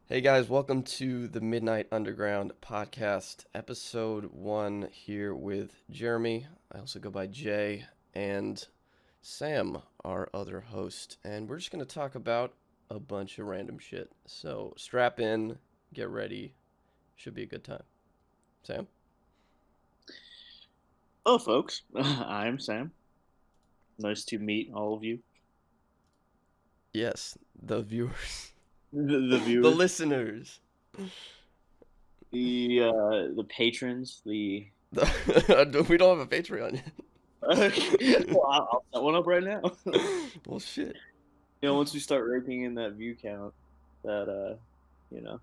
Hey guys, welcome to the Midnight Underground podcast, episode 1 here with Jeremy. I also go by Jay and Sam, our other host, and we're just going to talk about a bunch of random shit. So strap in, get ready, should be a good time. Sam? Hello, folks. I'm Sam. Nice to meet all of you, Yes, the viewers, the the viewers, listeners. the patrons, We don't have a Patreon yet. well, I'll set one up right now. Well, shit. Once we start raking in that view count, that you know,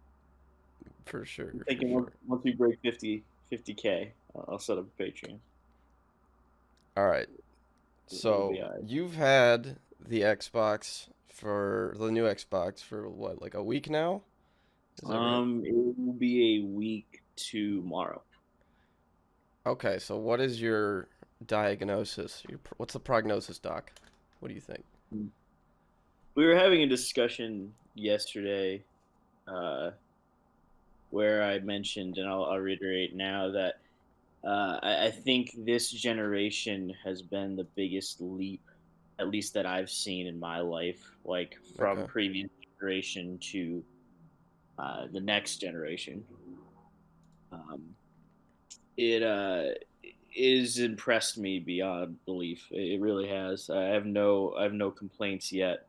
For sure, I'm for thinking once, sure. once we break 50K, I'll set up a Patreon. All right. It'll be So alright. you've had the Xbox for the new Xbox for what, like a week now? Is that right? It will be a week tomorrow. Okay, so what is your diagnosis? What's the prognosis, doc? What do you think? We were having a discussion yesterday, uh, where I mentioned, and I'll reiterate now that I think this generation has been the biggest leap, at least that I've seen in my life, like from Okay. previous generation to the next generation. Um, it is impressed me beyond belief. It really has. I have no complaints yet.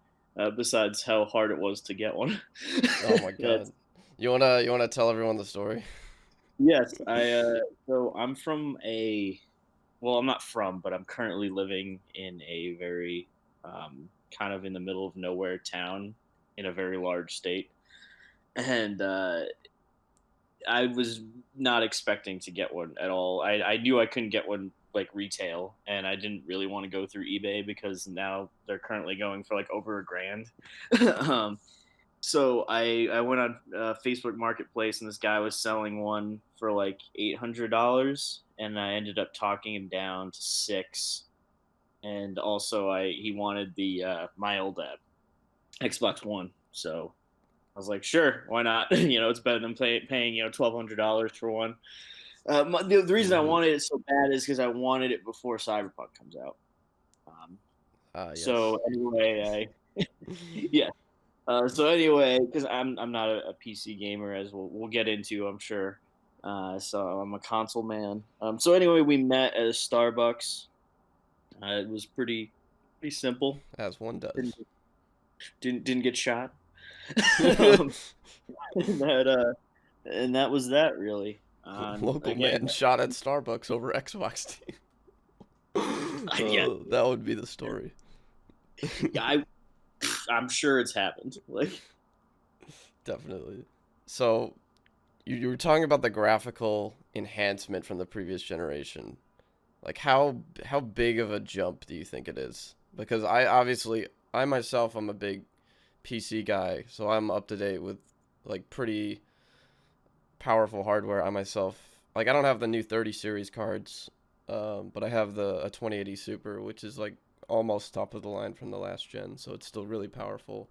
Besides how hard it was to get one. Oh my That's God. You wanna tell everyone the story? Yes. So I'm from a well, I'm not from, but I'm currently living in a very kind of in the middle of nowhere town in a very large state, and I was not expecting to get one at all. I knew I couldn't get one like retail, and I didn't really want to go through eBay because now they're currently going for like over a grand. um, so I went on Facebook Marketplace, and this guy was selling one for like $800, and I ended up talking him down to six. And also, I he wanted the my old Xbox One, so I was like, sure, why not? It's better than paying $1,200 for one. The reason I Mm-hmm. wanted it so bad is because I wanted it before Cyberpunk comes out. Um, Ah, so yes. anyway, yeah. So anyway, because I'm not a PC gamer, as we'll get into, I'm sure. So I'm a console man. So anyway, we met at a Starbucks. It was pretty simple. As one Didn't does. didn't get shot. um, and that was that really. Local Again, man shot at Starbucks over Xbox team. yeah, That would be the story. yeah, I'm sure it's happened. Like, Definitely. So you were talking about the graphical enhancement from the previous generation. Like how big of a jump do you think it is? Because I myself I'm a big PC guy, so I'm up to date with like pretty powerful hardware. I myself like I don't have the new 30 series cards, but I have the a 2080 Super, which is like almost top of the line from the last gen, so it's still really powerful.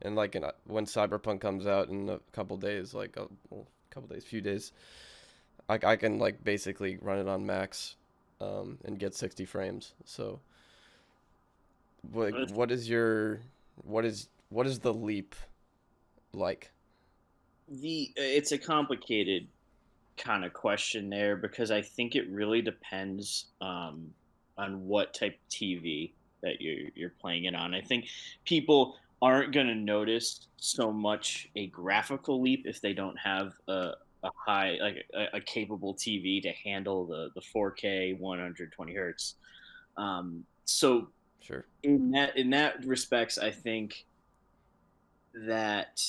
And like when Cyberpunk comes out in a couple days, like few days, I can like basically run it on max, and get 60 frames. So what is your what is the leap like? it's a complicated kind of question there because I think it really depends on what type of TV that you're playing it on. I think people aren't going to notice so much a graphical leap if they don't have a high like a capable TV to handle the 4K 120 hertz. So Sure. in that respects, I think that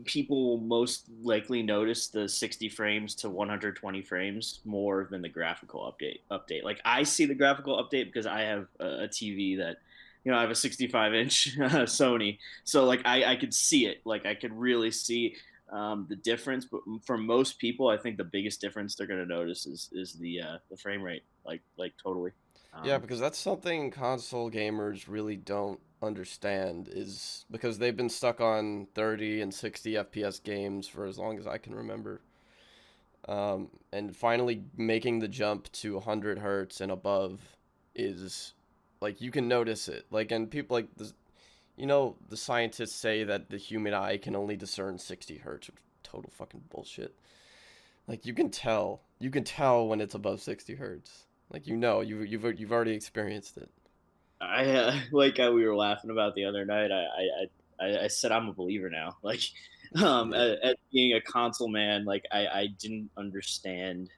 people will most likely notice the 60 frames to 120 frames more than the graphical update. Like I see the graphical update because I have a TV that I have a 65-inch Sony, so like I could see it, like I could really see the difference. But for most people, I think the biggest difference they're going to notice is the frame rate, like totally. Yeah, um, because that's something console gamers really don't. understand is because they've been stuck on 30 and 60 FPS games for as long as I can remember. And finally making the jump to 100 hertz and above is like you can notice it. Like, and people like this, the scientists say that the human eye can only discern 60 hertz, which is total fucking bullshit. Like you can tell when it's above 60 hertz. Like you've already experienced it. I like how we were laughing about the other night. I said I'm a believer now. Like, Yeah. as being a console man, like I didn't understand.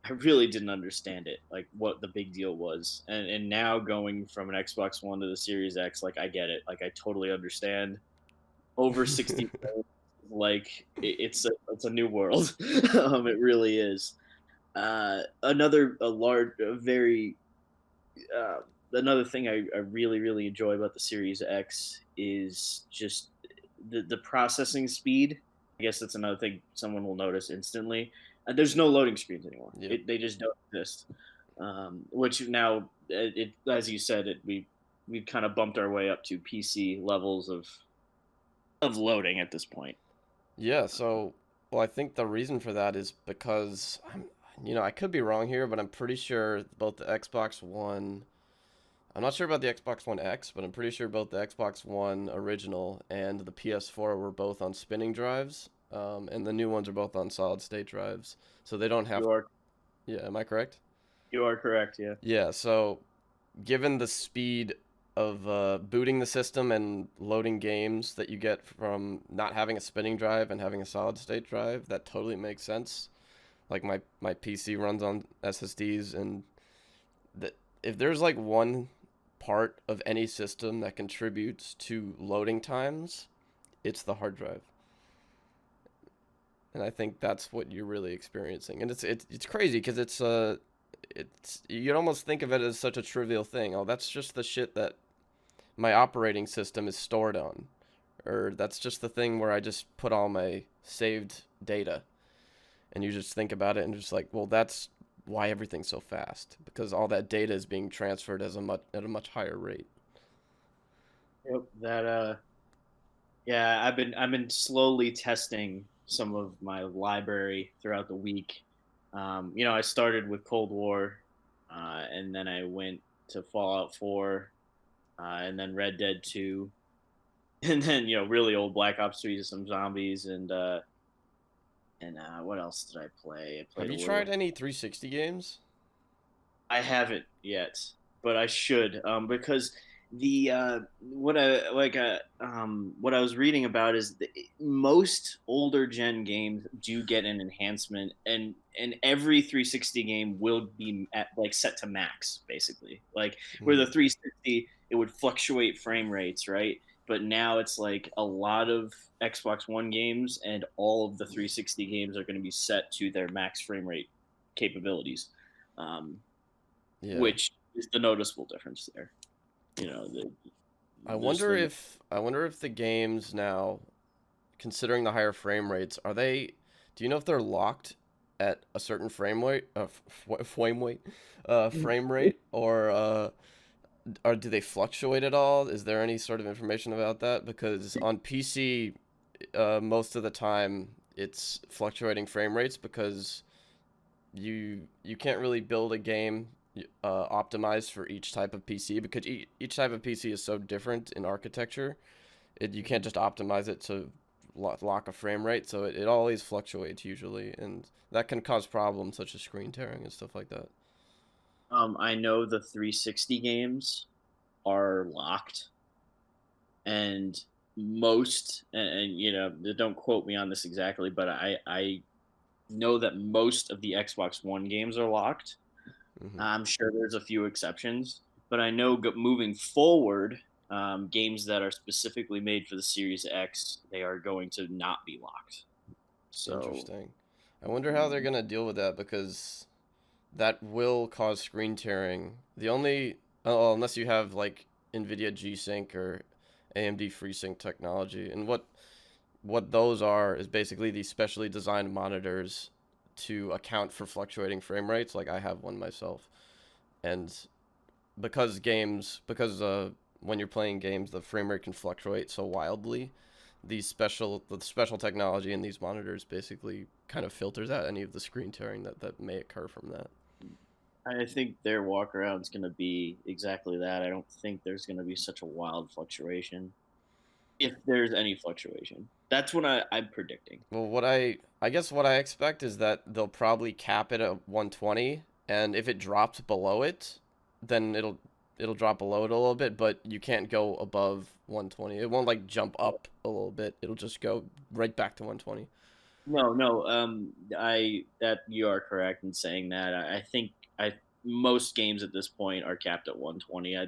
I really didn't understand it, like what the big deal was. And now going from an Xbox One to the Series X, like I get it. Like I totally understand. Over 60, like it's a new world. It really is. Another a large, a very uh, another thing I really really enjoy about the Series X is just the processing speed. I guess that's another thing someone will notice instantly. There's no loading screens anymore. Yep. They just don't exist. Which now, as you said, we've kind of bumped our way up to PC levels of loading at this point. Yeah, so well, I think the reason for that is because I could be wrong here, but I'm pretty sure both the Xbox One, I'm not sure about the Xbox One X, but I'm pretty sure both the Xbox One original and the PS4 were both on spinning drives, and the new ones are both on solid state drives, so they don't have. You are Yeah, am I correct? you are correct. Yeah. Yeah, so given the speed of booting the system and loading games that you get from not having a spinning drive and having a solid state drive, that totally makes sense. Like my PC runs on SSDs, and that if there's like one part of any system that contributes to loading times, it's the hard drive. And I think that's what you're really experiencing. And it's crazy because it's you'd almost think of it as such a trivial thing. Oh, that's just the shit that my operating system is stored on, or that's just the thing where I just put all my saved data. And you just think about it and just like, well, that's why everything's so fast because all that data is being transferred at a much higher rate. Yep. That Yeah, I've been slowly testing some of my library throughout the week. I started with Cold War, and then I went to Fallout 4, and then Red Dead 2, and then really old Black Ops 3, some zombies, and what else did I play? I Have played a you little tried of. any 360 games? I haven't yet, but I should, because the what I was reading about is most older gen games do get an enhancement, and every 360 game will be at like set to max basically, like where Hmm. the 360 it would fluctuate frame rates, right? But now it's like a lot of Xbox One games and all of the 360 games are going to be set to their max frame rate capabilities. Um, Yeah. which is the noticeable difference there. You know, the, just the I wonder if the games now, considering the higher frame rates, are they? Do you know if they're locked at a certain frame rate, or do they fluctuate at all? Is there any sort of information about that? Because on PC, most of the time it's fluctuating frame rates because you can't really build a game optimized for each type of PC because each type of PC is so different in architecture. You can't just optimize it to lock a frame rate, so it always fluctuates usually, and that can cause problems such as screen tearing and stuff like that. I know the 360 games are locked, and most, and don't quote me on this exactly, but I know that most of the Xbox One games are locked. Hmm. I'm sure there's a few exceptions, but I know moving forward, games that are specifically made for the Series X, they are going to not be locked. So Interesting. I wonder how they're gonna deal with that because that will cause screen tearing. The only unless you have like NVIDIA G-Sync or AMD FreeSync technology, and what those are is basically these specially designed monitors to account for fluctuating frame rates. Like I have one myself, and because when you're playing games, the frame rate can fluctuate so wildly. The special technology in these monitors basically kind of filters out any of the screen tearing that may occur from that. I think their walk around is going to be exactly that. I don't think there's going to be such a wild fluctuation, if there's any fluctuation. That's what I'm predicting. Well, I guess what I expect is that they'll probably cap it at 120, and if it drops below it, then it'll drop below it a little bit, but you can't go above 120. It won't like jump up a little bit. It'll just go right back to 120. No, no. I that you are correct in saying that. I think I most games at this point are capped at 120. I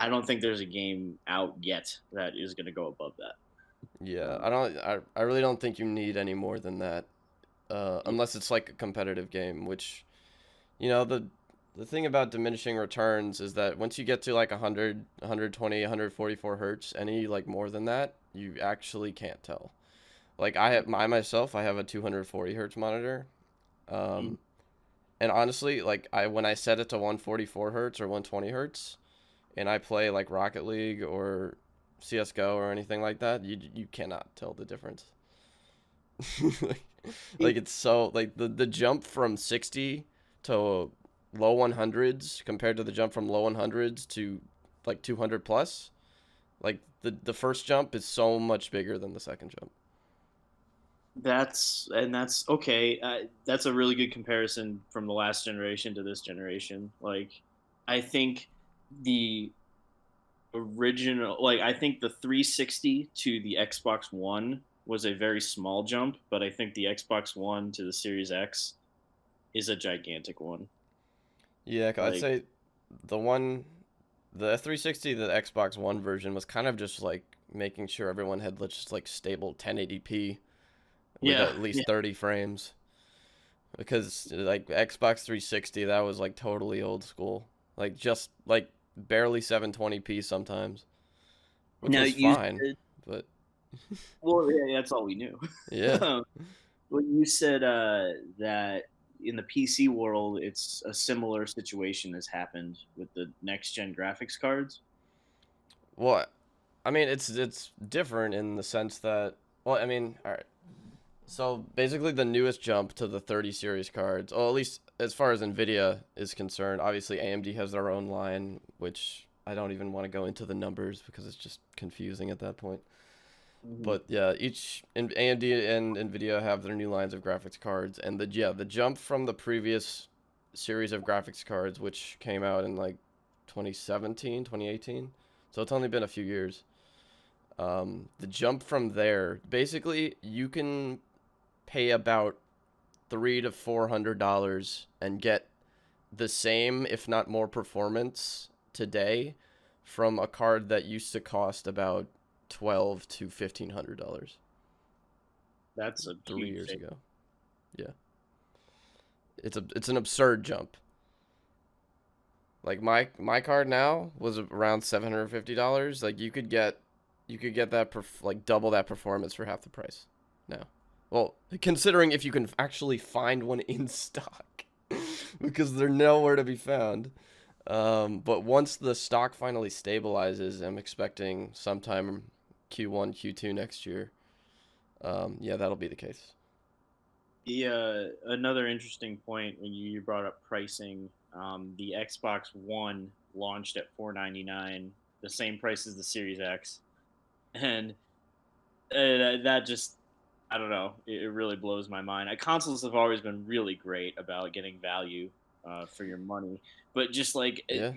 don't think there's a game out yet that is going to go above that. Yeah, Um, I really don't think you need any more than that, yeah, unless it's like a competitive game, which, you know, the thing about diminishing returns is that once you get to like 100, 120, 144 hertz, any like more than that, you actually can't tell. Like I have a 240 hertz monitor, mm, um, and honestly, like I when I set it to 144 hertz or 120 hertz, and I play like Rocket League or CS:GO or anything like that, you cannot tell the difference. like, like it- it's so like the jump from 60 to low 100s compared to the jump from low 100s to like 200 plus, like the first jump is so much bigger than the second jump. that's okay. That's a really good comparison from the last generation to this generation. Like, I think the I think the 360 to the Xbox One was a very small jump, but I think the Xbox One to the Series X is a gigantic one. Yeah, I'd Like, say the one, the 360, the Xbox One version was kind of just like making sure everyone had just like stable 1080p with yeah, at yeah. least 30 frames. Because like Xbox 360, that was like totally old school. Like just like barely 720p sometimes, which Now was you fine. said, But well, yeah, that's all we knew. yeah. Well, you said that in the PC world, it's a similar situation has happened with the next gen graphics cards. Well, I mean it's different in the sense that, well, I mean, all right. So basically, the newest jump to the 30 series cards, or at least as far as Nvidia is concerned, obviously AMD has their own line, which I don't even want to go into the numbers because it's just confusing at that point. Hmm. But yeah, AMD and Nvidia have their new lines of graphics cards, and the jump from the previous series of graphics cards, which came out in like 2017, 2018, so it's only been a few years. The jump from there, basically, you can pay about $300 to $400 and get the same, if not more, performance today from a card that used to cost about $1,200 to $1,500. That's a 3 years huge. ago. Yeah, it's an absurd jump. Like my card now was around $750. Like you could get that like double that performance for half the price now. Well, considering if you can actually find one in stock, because they're nowhere to be found. But once the stock finally stabilizes, I'm expecting sometime Q1, Q2 next year. Yeah, that'll be the case. Yeah, another interesting point when you brought up pricing, the Xbox One launched at 499, the same price as the Series X, and that just, I don't know, it really blows my mind. Consoles have always been really great about getting value for your money, but just like Yeah,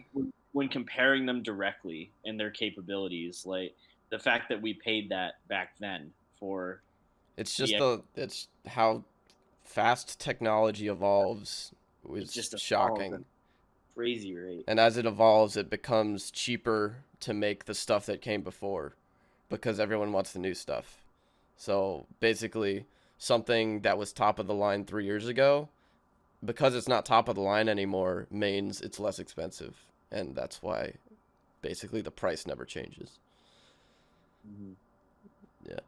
when comparing them directly and their capabilities, like the fact that we paid that back then for the it's how fast technology evolves it is just evolved at shocking. a crazy rate. And as it evolves, it becomes cheaper to make the stuff that came before because everyone wants the new stuff. So basically, something that was top of the line 3 years ago, because it's not top of the line anymore, means it's less expensive. And that's why basically the price never changes. Mhm. Yeah.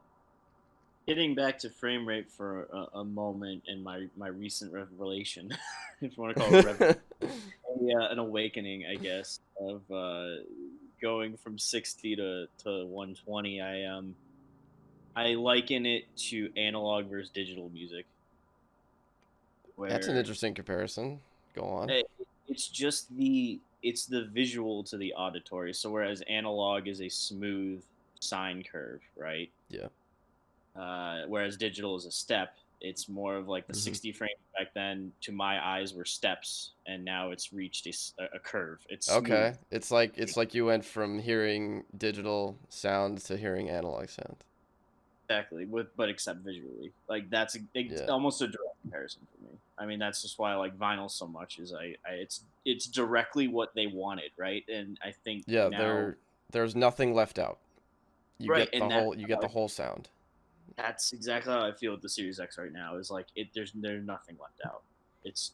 Getting back to frame rate for a moment and my recent revelation, if you want to call it a an awakening, I guess, of going from 60 to 120, I liken it to analog versus digital music, That's an where interesting comparison. Go on. it, it's the visual to the auditory. So whereas analog is a smooth sine curve, right? Yeah. Whereas digital is a step. It's more of like the Hmm. 60 frames back then to my eyes were steps, and now it's reached a curve. It's smooth. Okay. It's like you went from hearing digital sound to hearing analog sound. Exactly, but except visually, like it's Yeah. almost a direct comparison for me. I mean, that's just why I like vinyl so much. Is it's directly what they wanted, right? And I think Yeah, now, there's nothing left out. right, and You get the whole sound. that's exactly how I feel with the Series X right now. Is like there's nothing left out. It's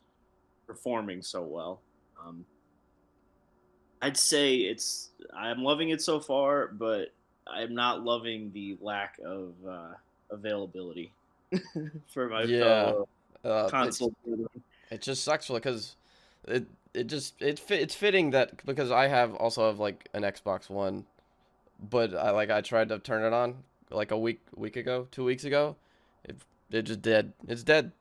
performing so well. Um, I'd say I'm loving it so far, but I'm not loving the lack of availability for my Yeah. fellow Uh it console. it just sucks because it it's fitting that because I have like an Xbox One, but I tried to turn it on like a week ago, 2 weeks ago. It it just dead. It's dead.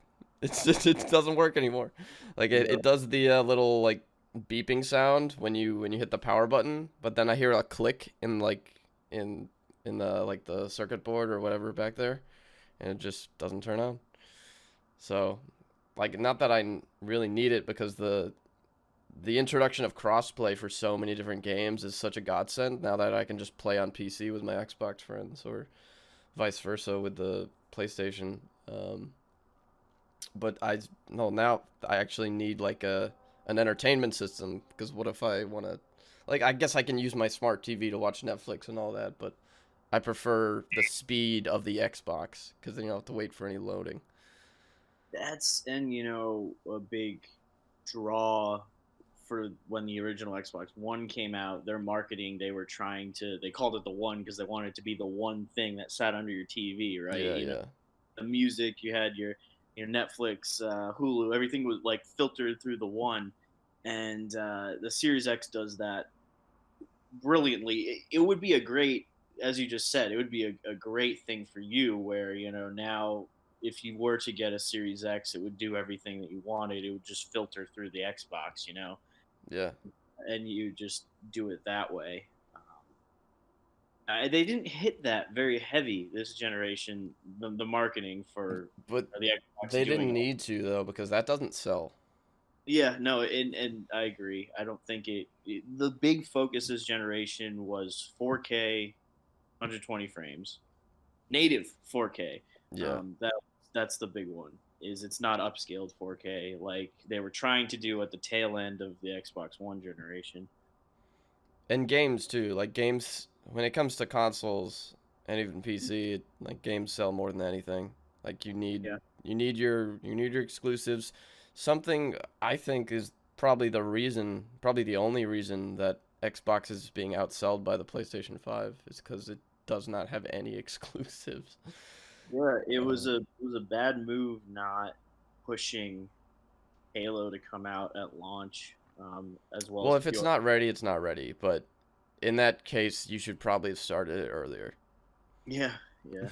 It's just it doesn't work anymore. Like Yeah, it does the little like beeping sound when you hit the power button, but then I hear a click in in the like the circuit board or whatever back there, and it just doesn't turn on. So, like not that really need it because the introduction of crossplay for so many different games is such a godsend now that I can just play on PC with my Xbox friends or vice versa with the PlayStation. Um, but I no now I actually need like a an entertainment system because what if I want to like I guess I can use my smart TV to watch Netflix and all that, but I prefer the speed of the Xbox because then you don't have to wait for any loading. that's and a big draw for when the original Xbox One came out. Their marketing, they called it the One because they wanted it to be the one thing that sat under your TV, right? Yeah, yeah, The music, you had your Netflix, Hulu, everything was like filtered through the One, and the Series X does that brilliantly. It would be a great, as you just said, it would be a great thing for you where now if you were to get a Series X, it would do everything that you wanted. It would just filter through the Xbox, yeah. and you just do it that way. They didn't hit that very heavy this generation. The marketing for But the Xbox they doing didn't it. need to though because that doesn't sell. Yeah, no, and I agree. I don't think the big focus this generation was 4K, 120 frames, native 4K. Yeah. That's the big one. Is it's not upscaled 4K like they were trying to do at the tail end of the Xbox One generation. And games too. Like games when it comes to consoles and even PC, like games sell more than anything. Like Yeah, you need your exclusives. Something I think is probably the only reason that Xbox is being outsold by the PlayStation 5 is cuz it does not have any exclusives. yeah. It Uh, was a bad move not pushing Halo to come out at launch, as well well, as a if it's few. not ready, it's not ready, but in that case, you should probably have started it earlier. Yeah, yeah,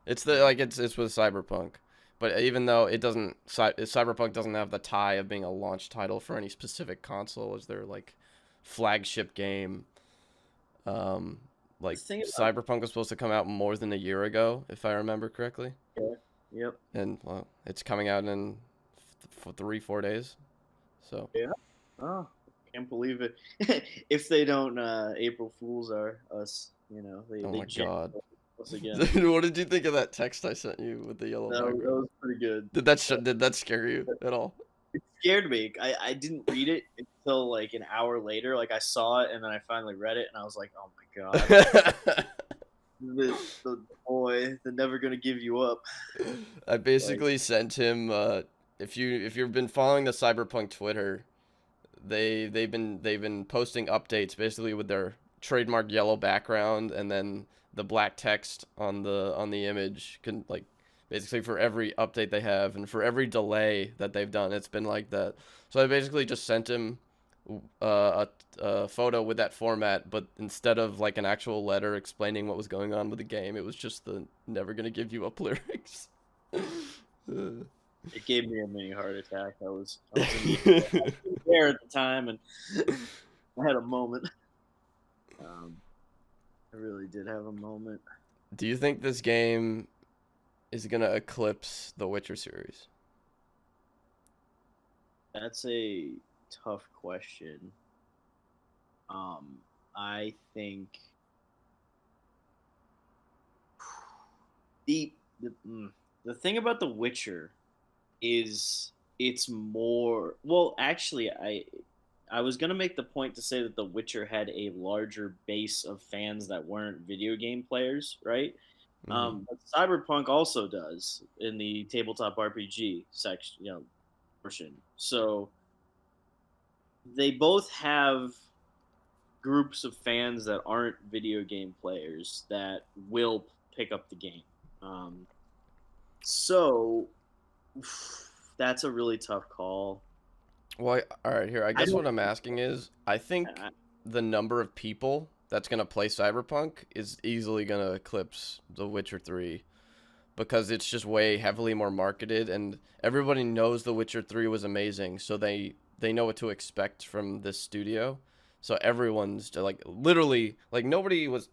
It's the like it's with Cyberpunk, but even though Cyberpunk doesn't have the tie of being a launch title for any specific console as their like flagship game. Um, the like thing about Cyberpunk was supposed to come out more than a year ago, if I remember correctly, yeah, yep, and well, it's coming out in for 3 4 days. So yeah. Oh, can't believe it. If they don't April Fools are us, oh they my jam god, us again. dude, what did you think of that text I sent you with the yellow That background? was pretty good. Did that scare you at all? It scared me. I didn't read it until like an hour later. Like I saw it and then I finally read it and I was like, oh my god, the boy, they're never gonna give you up. I Like basically sent him if you've been following the Cyberpunk Twitter, they've been posting updates basically with their trademark yellow background and then the black text on the image can like basically for every update they have and for every delay that they've done it's been like that. So I basically just sent him a photo with that format, but instead of like an actual letter explaining what was going on with the game, it was just the never gonna give you up lyrics. It gave me a mini heart attack. I was in the air at the time, and I had a moment. Um, I really did have a moment. Do you think this game is gonna eclipse the Witcher series? That's a tough question. Um, I think the the, mm, the thing about The Witcher is it's more well. Actually, I was gonna make the point to say that The Witcher had a larger base of fans that weren't video game players, right? Hmm. But Cyberpunk also does in the tabletop RPG section, portion. So they both have groups of fans that aren't video game players that will pick up the game. Um, so that's a really tough call. Well, all right, here. I I guess don't. what I'm asking is, I think I, the number of people that's gonna play Cyberpunk is easily gonna eclipse The Witcher 3 because it's just way heavily more marketed, and everybody knows The Witcher 3 was amazing, so they know what to expect from this studio. So everyone's like literally like nobody was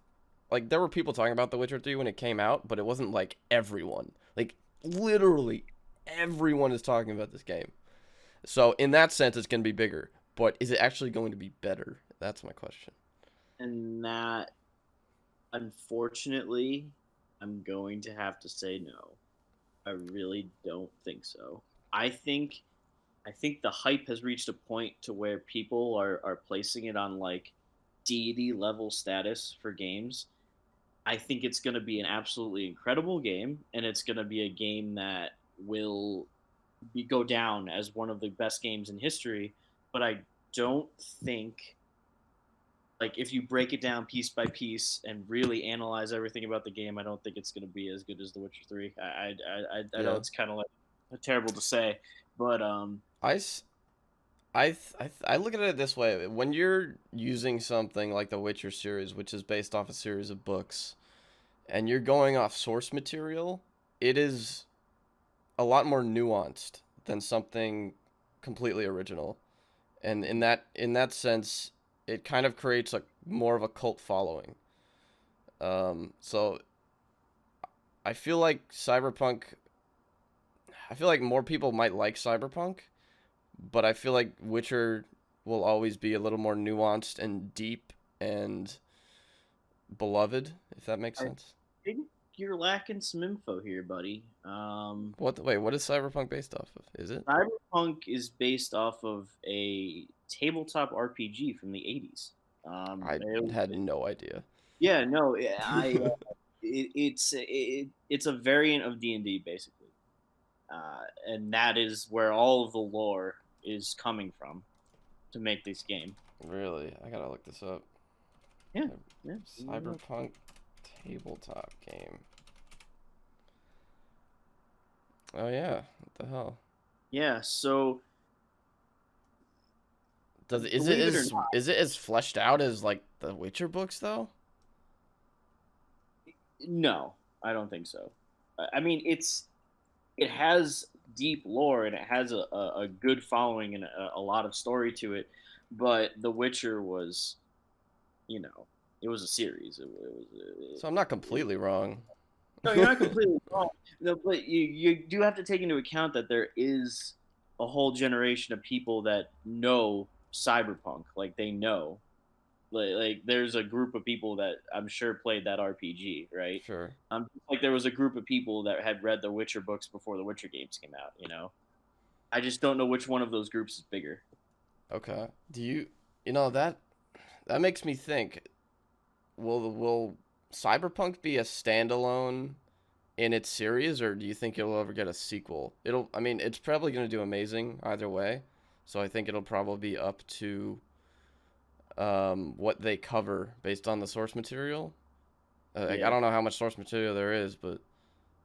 like there were people talking about The Witcher 3 when it came out, but it wasn't like everyone. Like literally everyone is talking about this game. So in that sense, it's going to be bigger. But is it actually going to be better? That's my question. and that, unfortunately, I'm going to have to say no. I really don't think so. I think I think the hype has reached a point to where people are placing it on like deity level status for games. I think it's going to be an absolutely incredible game, and it's going to be a game that will go down as one of the best games in history. But I don't think, like, if you break it down piece by piece and really analyze everything about the game, I don't think it's going to be as good as The Witcher 3. I know Yeah. it's kind of like terrible to say, but I, s- I look at it this way. When you're using something like the Witcher series, which is based off a series of books, and you're going off source material, it is a lot more nuanced than something completely original. And in that sense, it kind of creates a more of a cult following. So I feel like Cyberpunk. I feel like more people might like Cyberpunk, but I feel like Witcher will always be a little more nuanced and deep and beloved, if that makes I sense. think you're lacking some info here, buddy. What? Wait, what is Cyberpunk based off of? Is it? Cyberpunk is based off of a tabletop RPG from the 80s. I had no idea. Yeah, no, it's a variant of D&D basically, and that is where all of the lore is coming from to make this game. Really? I gotta look this up. Yeah, yeah, Cyberpunk tabletop game. Oh yeah. What the hell? yeah. So Does is it believe it or as not, is it as fleshed out as like the Witcher books though? no, I don't think so. I mean, it has deep lore and it has a good following and a lot of story to it, but The Witcher was, you know, it was a series. So I'm not completely wrong. No, you're not completely wrong. No, but you do have to take into account that there is a whole generation of people that know cyberpunk. Like they know, like there's a group of people that I'm sure played that RPG, right? Sure. Like there was a group of people that had read the Witcher books before the Witcher games came out. I just don't know which one of those groups is bigger. Okay. Do you that makes me think, will Cyberpunk be a standalone in its series, or do you think it'll ever get a sequel? I mean, it's probably going to do amazing either way. So I think it'll probably be up to what they cover based on the source material. Like, I Yeah, don't know how much source material there is, but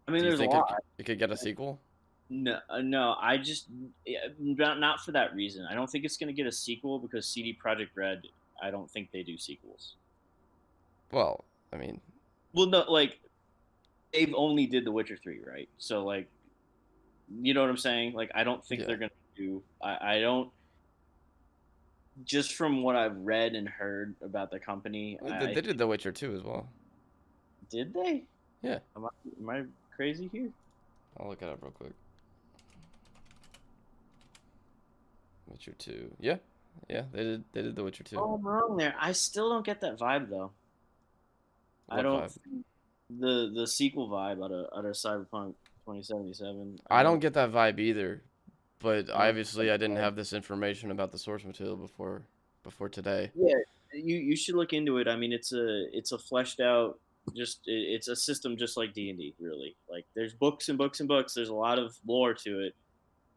I mean, do you there's a think lot. it could get a sequel? No, no, I just not for that reason. I don't think it's gonna get a sequel because CD Projekt Red. I don't think they do sequels. Well, I mean, Well, no, like they've only did The Witcher 3, right? So like, you know what I'm saying? Like, I don't think yeah, they're gonna do. I don't. Just from what I've read and heard about the company, they did The Witcher 2 as well. did they? Yeah, Am I crazy here? I'll look it up real quick. Witcher 2. Yeah, yeah, they did The Witcher 2. Oh, I'm wrong there. I still don't get that vibe though. I What don't vibe? think the sequel vibe out of Cyberpunk 2077. I I don't don't. get that vibe either. But I don't. obviously, I didn't have this information about the source material before today. Yeah, you should look into it. I mean, it's a fleshed out. It's a system just like D&D, really. Like there's books and books and books. There's a lot of lore to it.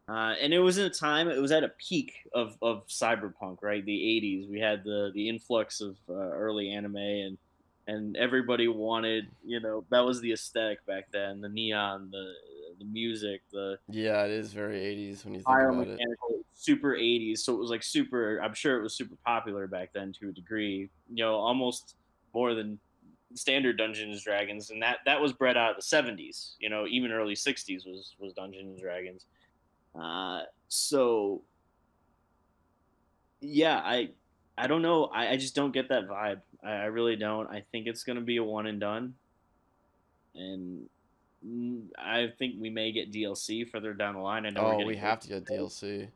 And it was in a time, it was at a peak of cyberpunk, right? The 80s. We had the influx of early anime, and everybody wanted, that was the aesthetic back then. The neon, the music, the Yeah, it is very 80s when you think about it. biomechanical, super 80s. So it was like super, I'm sure it was super popular back then to a degree, almost more than standard Dungeons and Dragons. And that was bred out of the 70s, even early 60s was Dungeons and Dragons. So yeah, I don't know. I just don't get that vibe. I really don't. I think it's gonna be a one and done, and I think we may get DLC further down the line. I know we're Oh, we getting. have to get DLC.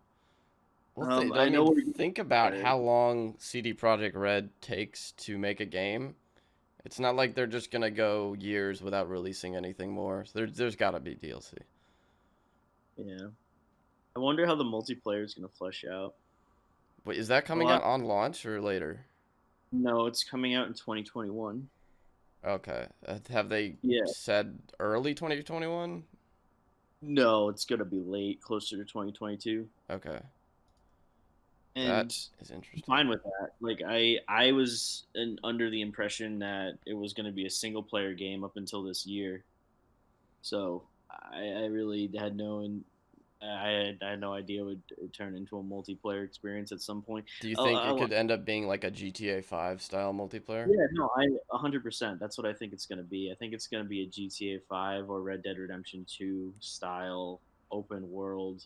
Well, I I know mean, we're think about how long CD Projekt Red takes to make a game. It's not like they're just gonna go years without releasing anything more. So there's gotta be DLC. yeah. I wonder how the multiplayer is gonna flesh out. Wait, is that A coming lot. out on launch or later? No, it's coming out in 2021. Okay. Have they Yeah. said early 2021? No, it's gonna be late, closer to 2022. Okay. That And is interesting. fine with that. Like I was under the impression that it was going to be a single player game up until this year. So I really had I had no idea it would turn into a multiplayer experience at some point. Do you think it Uh, uh, could end up being like a GTA 5 style multiplayer? yeah, no, I 100%. That's what I think it's going to be. I think it's going to be a GTA 5 or Red Dead Redemption 2 style open world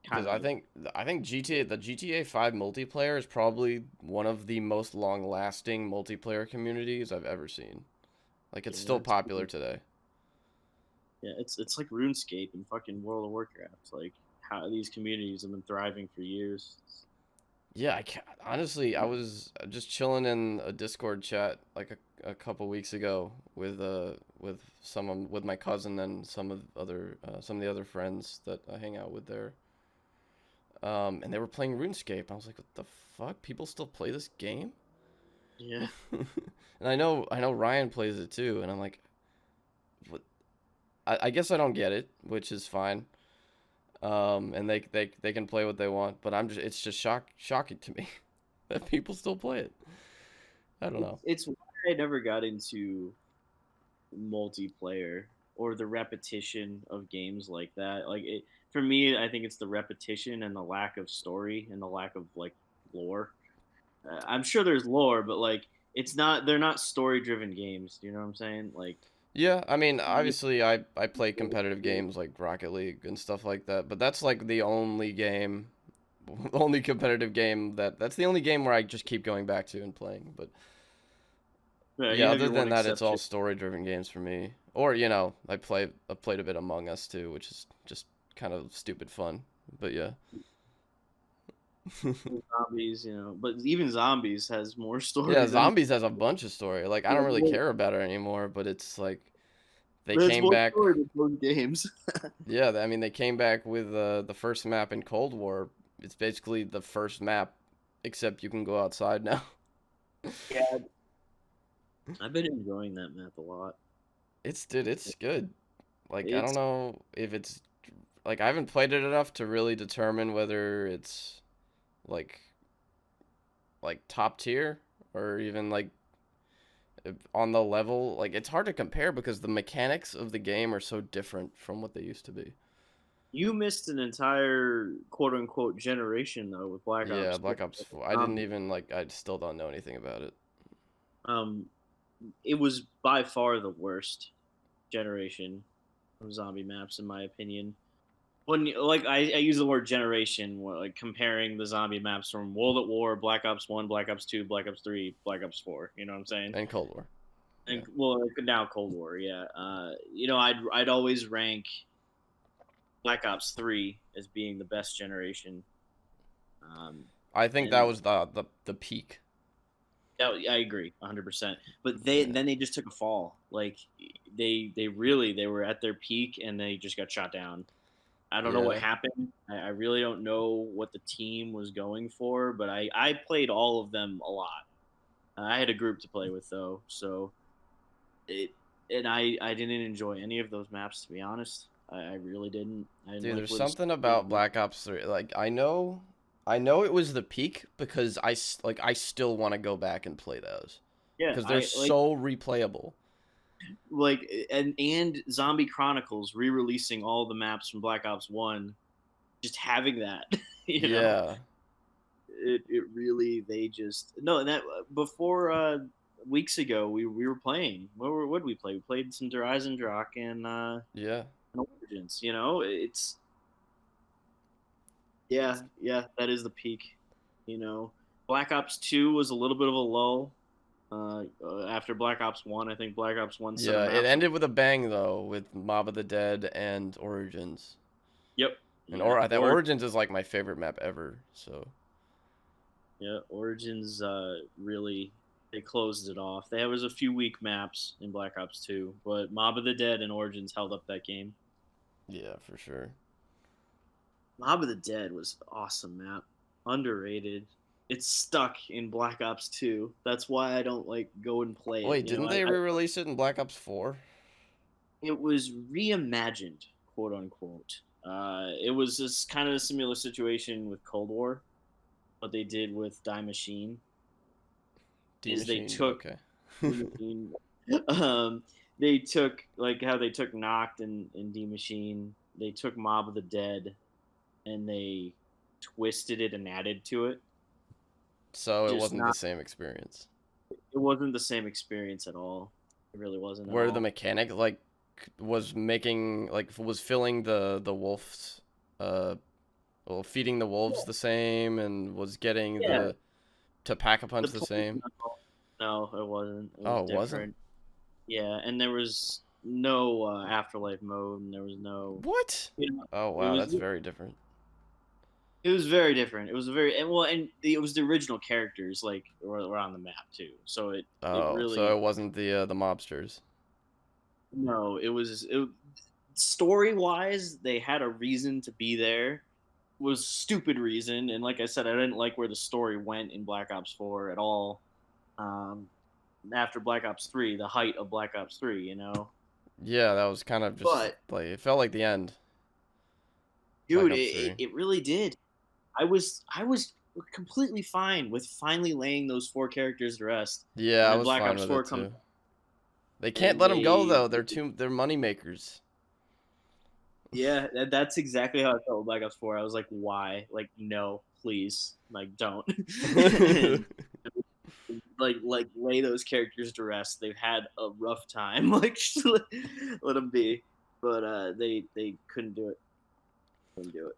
Because kind of game. I think the GTA 5 multiplayer is probably one of the most long-lasting multiplayer communities I've ever seen. Like it's Yeah, still popular today. yeah, it's like RuneScape and fucking World of Warcraft. Like how these communities have been thriving for years. Yeah, honestly, I was just chilling in a Discord chat like a couple weeks ago with someone with my cousin and some of the other friends that I hang out with there. And they were playing RuneScape. I was like, what the fuck? People still play this game? Yeah, And I know Ryan plays it too, and I'm like, what? I guess I don't get it, which is fine. And they can play what they want, but it's just shocking to me that people still play it. I don't know. it's why I never got into multiplayer or the repetition of games like that. Like it for me, I think it's the repetition and the lack of story and the lack of like lore. I'm sure there's lore, but like it's not. They're not story driven games. Do you know what I'm saying? Like Yeah, I mean, obviously, I play competitive games like Rocket League and stuff like that, but that's like the only game, the only competitive game that's the only game where I just keep going back to and playing. But you yeah, have other your one than that, it's all exception. story-driven games for me. Or I played a bit Among Us too, which is just kind of stupid fun. But yeah. Zombies, but even zombies has more Yeah, story than Zombies has a bunch of story. Like I don't really care about it anymore, but it's like they there's came more back. story than those games. Yeah, I mean they came back with the first map in Cold War. It's basically the first map, except you can go outside now. Yeah, I've been enjoying that map a lot. It's good. Like I don't It's know if it's like I haven't played it enough to really determine whether it's like top tier or even like on the level, like it's hard to compare because the mechanics of the game are so different from what they used to be. You missed an entire quote unquote generation though with Black Yeah, Ops Black 4. Ops 4. I didn't Um, even like. I still don't know anything about it. um, it was by far the worst generation of zombie maps in my opinion. Like I use the word generation, like comparing the zombie maps from World at War, Black Ops 1, Black Ops 2, Black Ops 3, Black Ops 4. You know what I'm saying? And Cold War. Yeah. And well, now Cold War, yeah. I'd always rank Black Ops 3 as being the best generation. Um, I think that and was the peak. I agree 100%. But Yeah. then they just took a fall. Like they were at their peak and they just got shot down. I don't know what Yeah. happened. I really don't know what the team was going for, but I played all of them a lot. I had a group to play with though, so it and I didn't enjoy any of those maps to be honest. I really didn't. I didn't Dude, like there's where the something story about went. Black Ops 3. Like I know it was the peak because I still want to go back and play those Yeah, because they're I like so replayable. and Zombie Chronicles re-releasing all the maps from Black Ops 1, just having that, you know. Yeah. It really they just no and that before weeks ago we were playing what did we play? We played some Horizon Drak Yeah. and Origins. You know, it's yeah, that is the peak. You know, Black Ops 2 was a little bit of a lull. After Black Ops 1, I think Black Ops 1 set a Yeah, it map for. ended with a bang though with Mob of the Dead and Origins. Yep. And Yeah. that Origins is like my favorite map ever. So, Yeah, Origins really they closed it off. There was a few weak maps in Black Ops 2, but Mob of the Dead and Origins held up that game. yeah, for sure. Mob of the Dead was an awesome map, underrated. It's stuck in Black Ops 2. That's why I don't like go and play it. Wait, didn't they re-release it in Black Ops 4? It was reimagined, quote unquote. It was this kind of a similar situation with Cold War. What they did with Die Machine D is they Machine. took Okay. um, they took like how they took Noct and D Machine. They took Mob of the Dead and they twisted it and added to it. So it Just wasn't the not. same experience. It wasn't the same experience at all. It really wasn't at Where the all. mechanic like was making like was filling the wolves well feeding the wolves the same and was getting Yeah, the to pack a the punch the point. same. No, it wasn't. It was Oh, it wasn't? different. Yeah, and there was no afterlife mode, and there was no. What? You know, Oh, it wow, was that's very different. it was very different. It was a very and well, and it was the original characters like were on the map too. So it Oh, so really it wasn't the mobsters. no. Story wise, they had a reason to be there. Was stupid reason, and like I said, I didn't like where the story went in Black Ops 4 at all. Um, After Black Ops 3, the height of Black Ops 3, you know. Yeah, that was kind of just But like it felt like the end. Black dude, Ops 3. it really did. I was completely fine with finally laying those four characters to rest, Yeah, and I then was Black fine Ops with 4 it comes too. They can't and let them go though. They're money makers. yeah, that's exactly how I felt with Black Ops 4. I was like, why? Like, no, please, like, don't. And like lay those characters to rest. They've had a rough time. Like, just let them be. But they couldn't do it. Couldn't do it.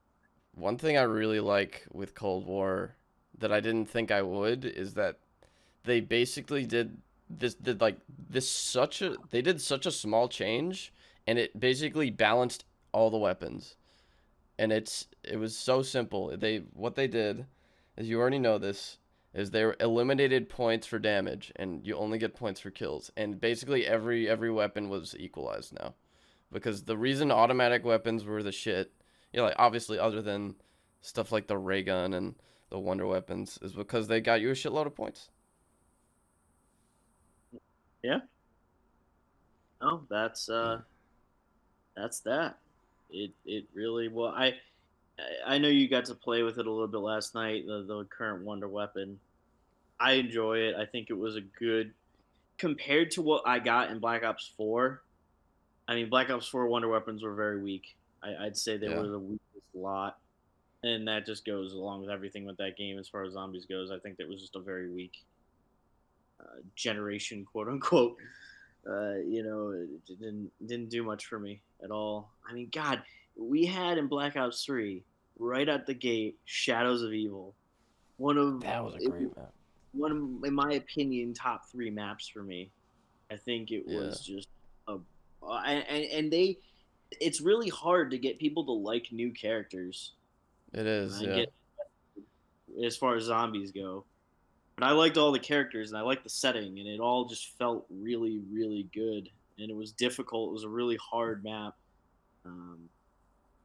One thing I really like with Cold War that I didn't think I would is that they basically did like this such a they did such a small change and it basically balanced all the weapons. And it was so simple. What they did is you already know this is they eliminated points for damage and you only get points for kills. And basically every weapon was equalized now. Because the reason automatic weapons were the shit, you know, like obviously other than stuff like the ray gun and the wonder weapons, is because they got you a shitload of points. Yeah. No, that's that. It really well. I know you got to play with it a little bit last night. The current Wonder Weapon. I enjoy it. I think it was a good. compared to what I got in Black Ops 4, I mean, Black Ops 4 Wonder Weapons were very weak. I'd say they Yeah. were the weakest lot. And that just goes along with everything with that game as far as zombies goes. I think that was just a very weak generation, quote unquote. It didn't do much for me at all. I mean, God, we had in Black Ops 3 right at the gate Shadows of Evil, one of That was a great map. one of, in my opinion, top 3 maps for me. I think it Yeah. was just a and they it's really hard to get people to like new characters. It is, I yeah. get as far as zombies go. But I liked all the characters and I liked the setting and it all just felt really, really good. And it was difficult. It was a really hard map. Um,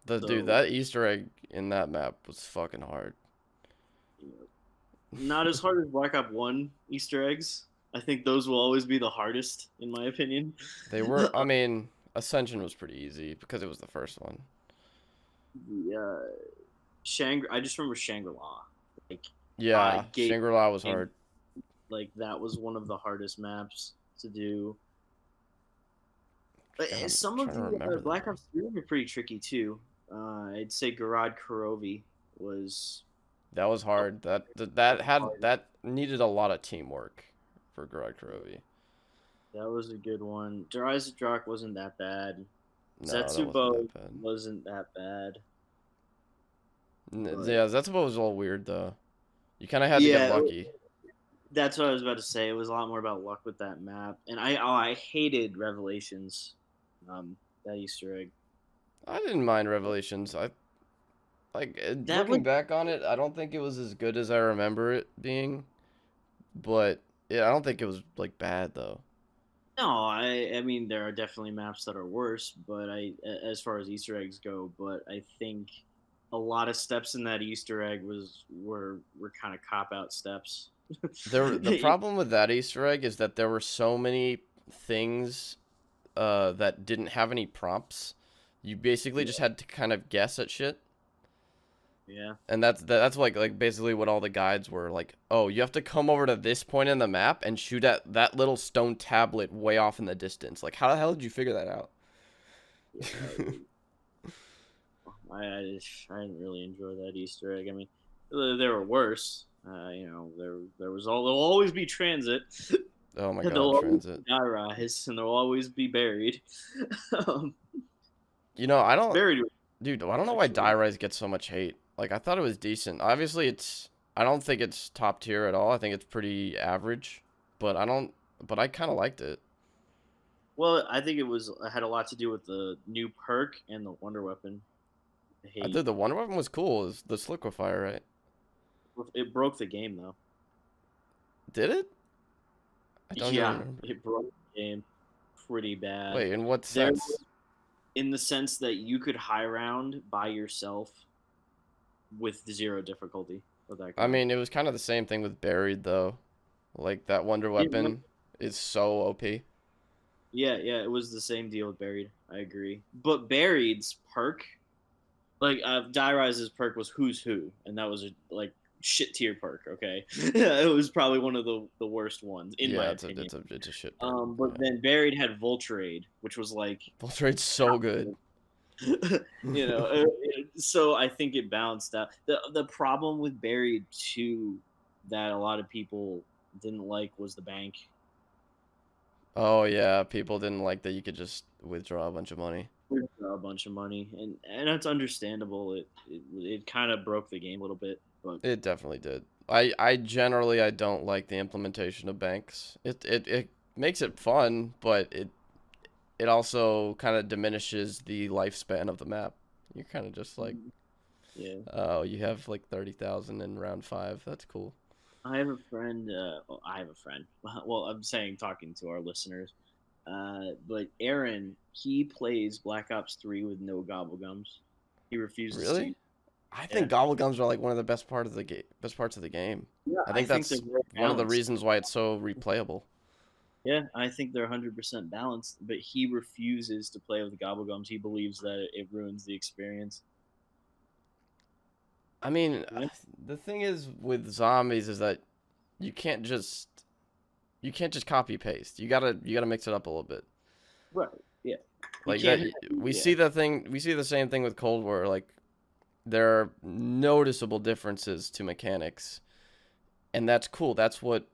Dude, so that Easter egg in that map was fucking hard. you know, not as hard as Black Ops One Easter eggs. I think those will always be the hardest, in my opinion. They were, I mean, Ascension was pretty easy because it was the first one. I just remember Shangri La. Like Yeah, gate Shangri-La was game, hard. like that was one of the hardest maps to do. But God, I'm some of trying to the remember the Black name. Ops 3 were pretty tricky too. I'd say Garad Kurovi was That was hard. That needed a lot of teamwork for Greg Karovi. that was a good one. Darius Drak wasn't that bad. No, that wasn't Zetsubo that bad. wasn't that bad. But Yeah, Zetsubo was all weird though. You kind of had to get yeah, lucky. that's what I was about to say. It was a lot more about luck with that map, and I hated Revelations, that Easter egg. I didn't mind Revelations. I like That looking would back on it. I don't think it was as good as I remember it being, but yeah, I don't think it was like bad though. no, I mean there are definitely maps that are worse, but as far as Easter eggs go, but I think a lot of steps in that Easter egg were kind of cop out steps. The problem with that Easter egg is that there were so many things that didn't have any prompts. You basically just Yeah, had to kind of guess at shit. yeah. And that's like basically what all the guides were like. Oh, you have to come over to this point in the map and shoot at that little stone tablet way off in the distance. Like, how the hell did you figure that out? Yeah, I didn't really enjoy that Easter egg. I mean, there were worse. There'll always be transit. Oh my There'll God, always transit. be die rise, and there'll always be buried. um, You know, I don't, buried dude. I don't know why actually. Die Rise gets so much hate. Like, I thought it was decent. Obviously, I don't think it's top tier at all. I think it's pretty average. But I don't. But I kind of liked it. Well, I think it had a lot to do with the new perk and the wonder weapon. I I hate did the Wonder Weapon was cool. Is the Sliquifier, right? it broke the game though. Did it? I don't even Yeah, remember. it broke the game pretty bad. Wait, in what There, sense? in the sense that you could high round by yourself with zero difficulty with that I gun. mean, it was kind of the same thing with Buried, though. Like, that Wonder Yeah, Weapon is so OP. yeah, it was the same deal with Buried. I agree. But Buried's perk, like Die Rise's perk was Who's Who, and that was a like shit tier perk. Okay, it was probably one of the worst ones in my Yeah, opinion. it's a shit perk. But Yeah. then Buried had Vulturade, which was like, Voltrade's so good. you know, so I think it balanced out. The problem with Buried too that a lot of people didn't like was the bank. Oh, yeah, people didn't like that you could just withdraw a bunch of money. A bunch of money, and that's understandable. It kind of broke the game a little bit, but It definitely did. I don't like the implementation of banks. It makes it fun, but it also kind of diminishes the lifespan of the map. You're kind of just like, yeah. oh, you have like 30,000 in round 5. That's cool. I have a friend. I have a friend. Well, I'm saying talking to our listeners. But Aaron, he plays Black Ops 3 with no gobblegums. He refuses to. Really? I Yeah, think gobblegums are like one of the best parts of the game. yeah. I I think think they're that's very one of the balanced. reasons why it's so replayable. Yeah, I think they're 100% balanced. But he refuses to play with the gobblegums. He believes that it ruins the experience. I mean, Yeah. the thing is with zombies is that you can't just you can't just copy paste. You gotta mix it up a little bit. Right. Yeah. You Like can't that, have, we yeah. see the thing. We see the same thing with Cold War. Like there are noticeable differences to mechanics, and that's cool. That's what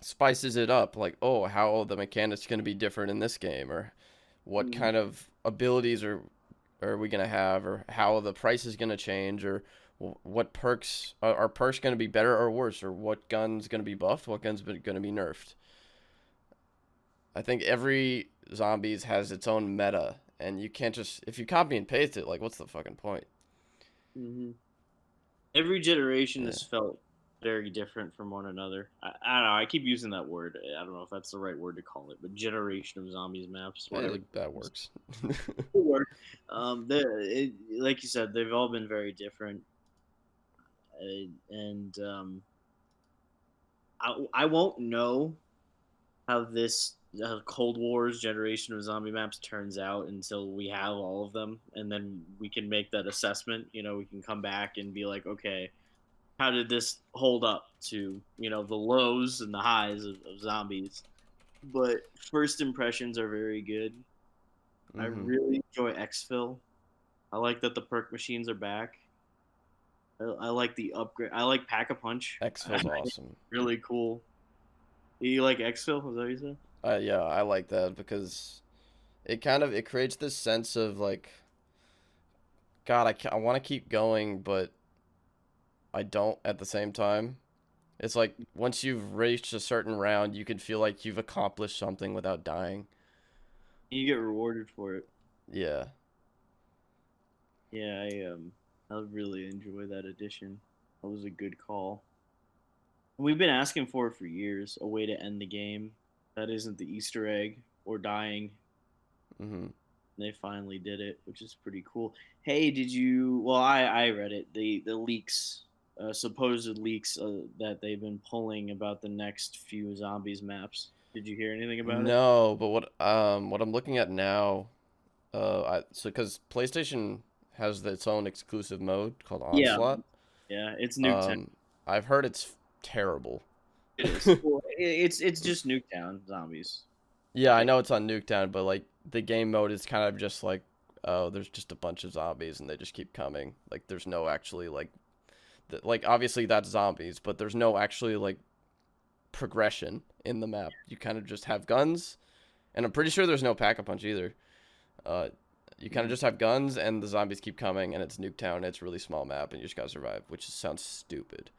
spices it up. Like, oh, how the mechanics going to be different in this game, or what Mhm. kind of abilities are we going to have, or how the price is going to change, or what perks are perks going to be better or worse, or what gun's going to be buffed, what gun's going to be nerfed. I think every zombies has its own meta, and you can't just if you copy and paste it. Like, what's the fucking point? Mhm. Every generation Yeah, has felt very different from one another. I don't know. I keep using that word. I don't know if that's the right word to call it, but generation of zombies maps, whatever. that works. Word. Like you said, they've all been very different, and I won't know how this Cold War's generation of zombie maps turns out until we have all of them, and then we can make that assessment. We can come back and be like, okay, how did this hold up to the lows and the highs of zombies? But first impressions are very good. I Hmm. really enjoy exfil. I like that the perk machines are back. I like the upgrade. I like pack a punch. Exfil's awesome. Really cool. You like exfil? Was that what you said? Yeah, I like that because it creates this sense of like, God, I want to keep going, but I don't at the same time. It's like once you've reached a certain round, you can feel like you've accomplished something without dying. You get rewarded for it. Yeah. Yeah, I really enjoy that addition. That was a good call. We've been asking for years a way to end the game that isn't the Easter egg or dying. Hmm. They finally did it, which is pretty cool. Hey, did you? Well, I read it. The leaks, supposed leaks that they've been pulling about the next few zombies maps. Did you hear anything about it? No, but what I'm looking at now, because PlayStation has its own exclusive mode called Yeah, Onslaught. yeah. It's Nuketown. Um, I've heard it's terrible. It is. Well, it's just Nuketown zombies. Yeah, I They, know it's on Nuketown, but like the game mode is kind of just like, oh, there's just a bunch of zombies and they just keep coming. Like there's no actually like, like obviously that's zombies, but there's no actually like progression in the map. You kind of just have guns, and I'm pretty sure there's no pack a punch either. Uh, you kind of Mhm. just have guns, and the zombies keep coming, and it's Nuketown. And it's a really small map, and you just gotta survive, which sounds stupid.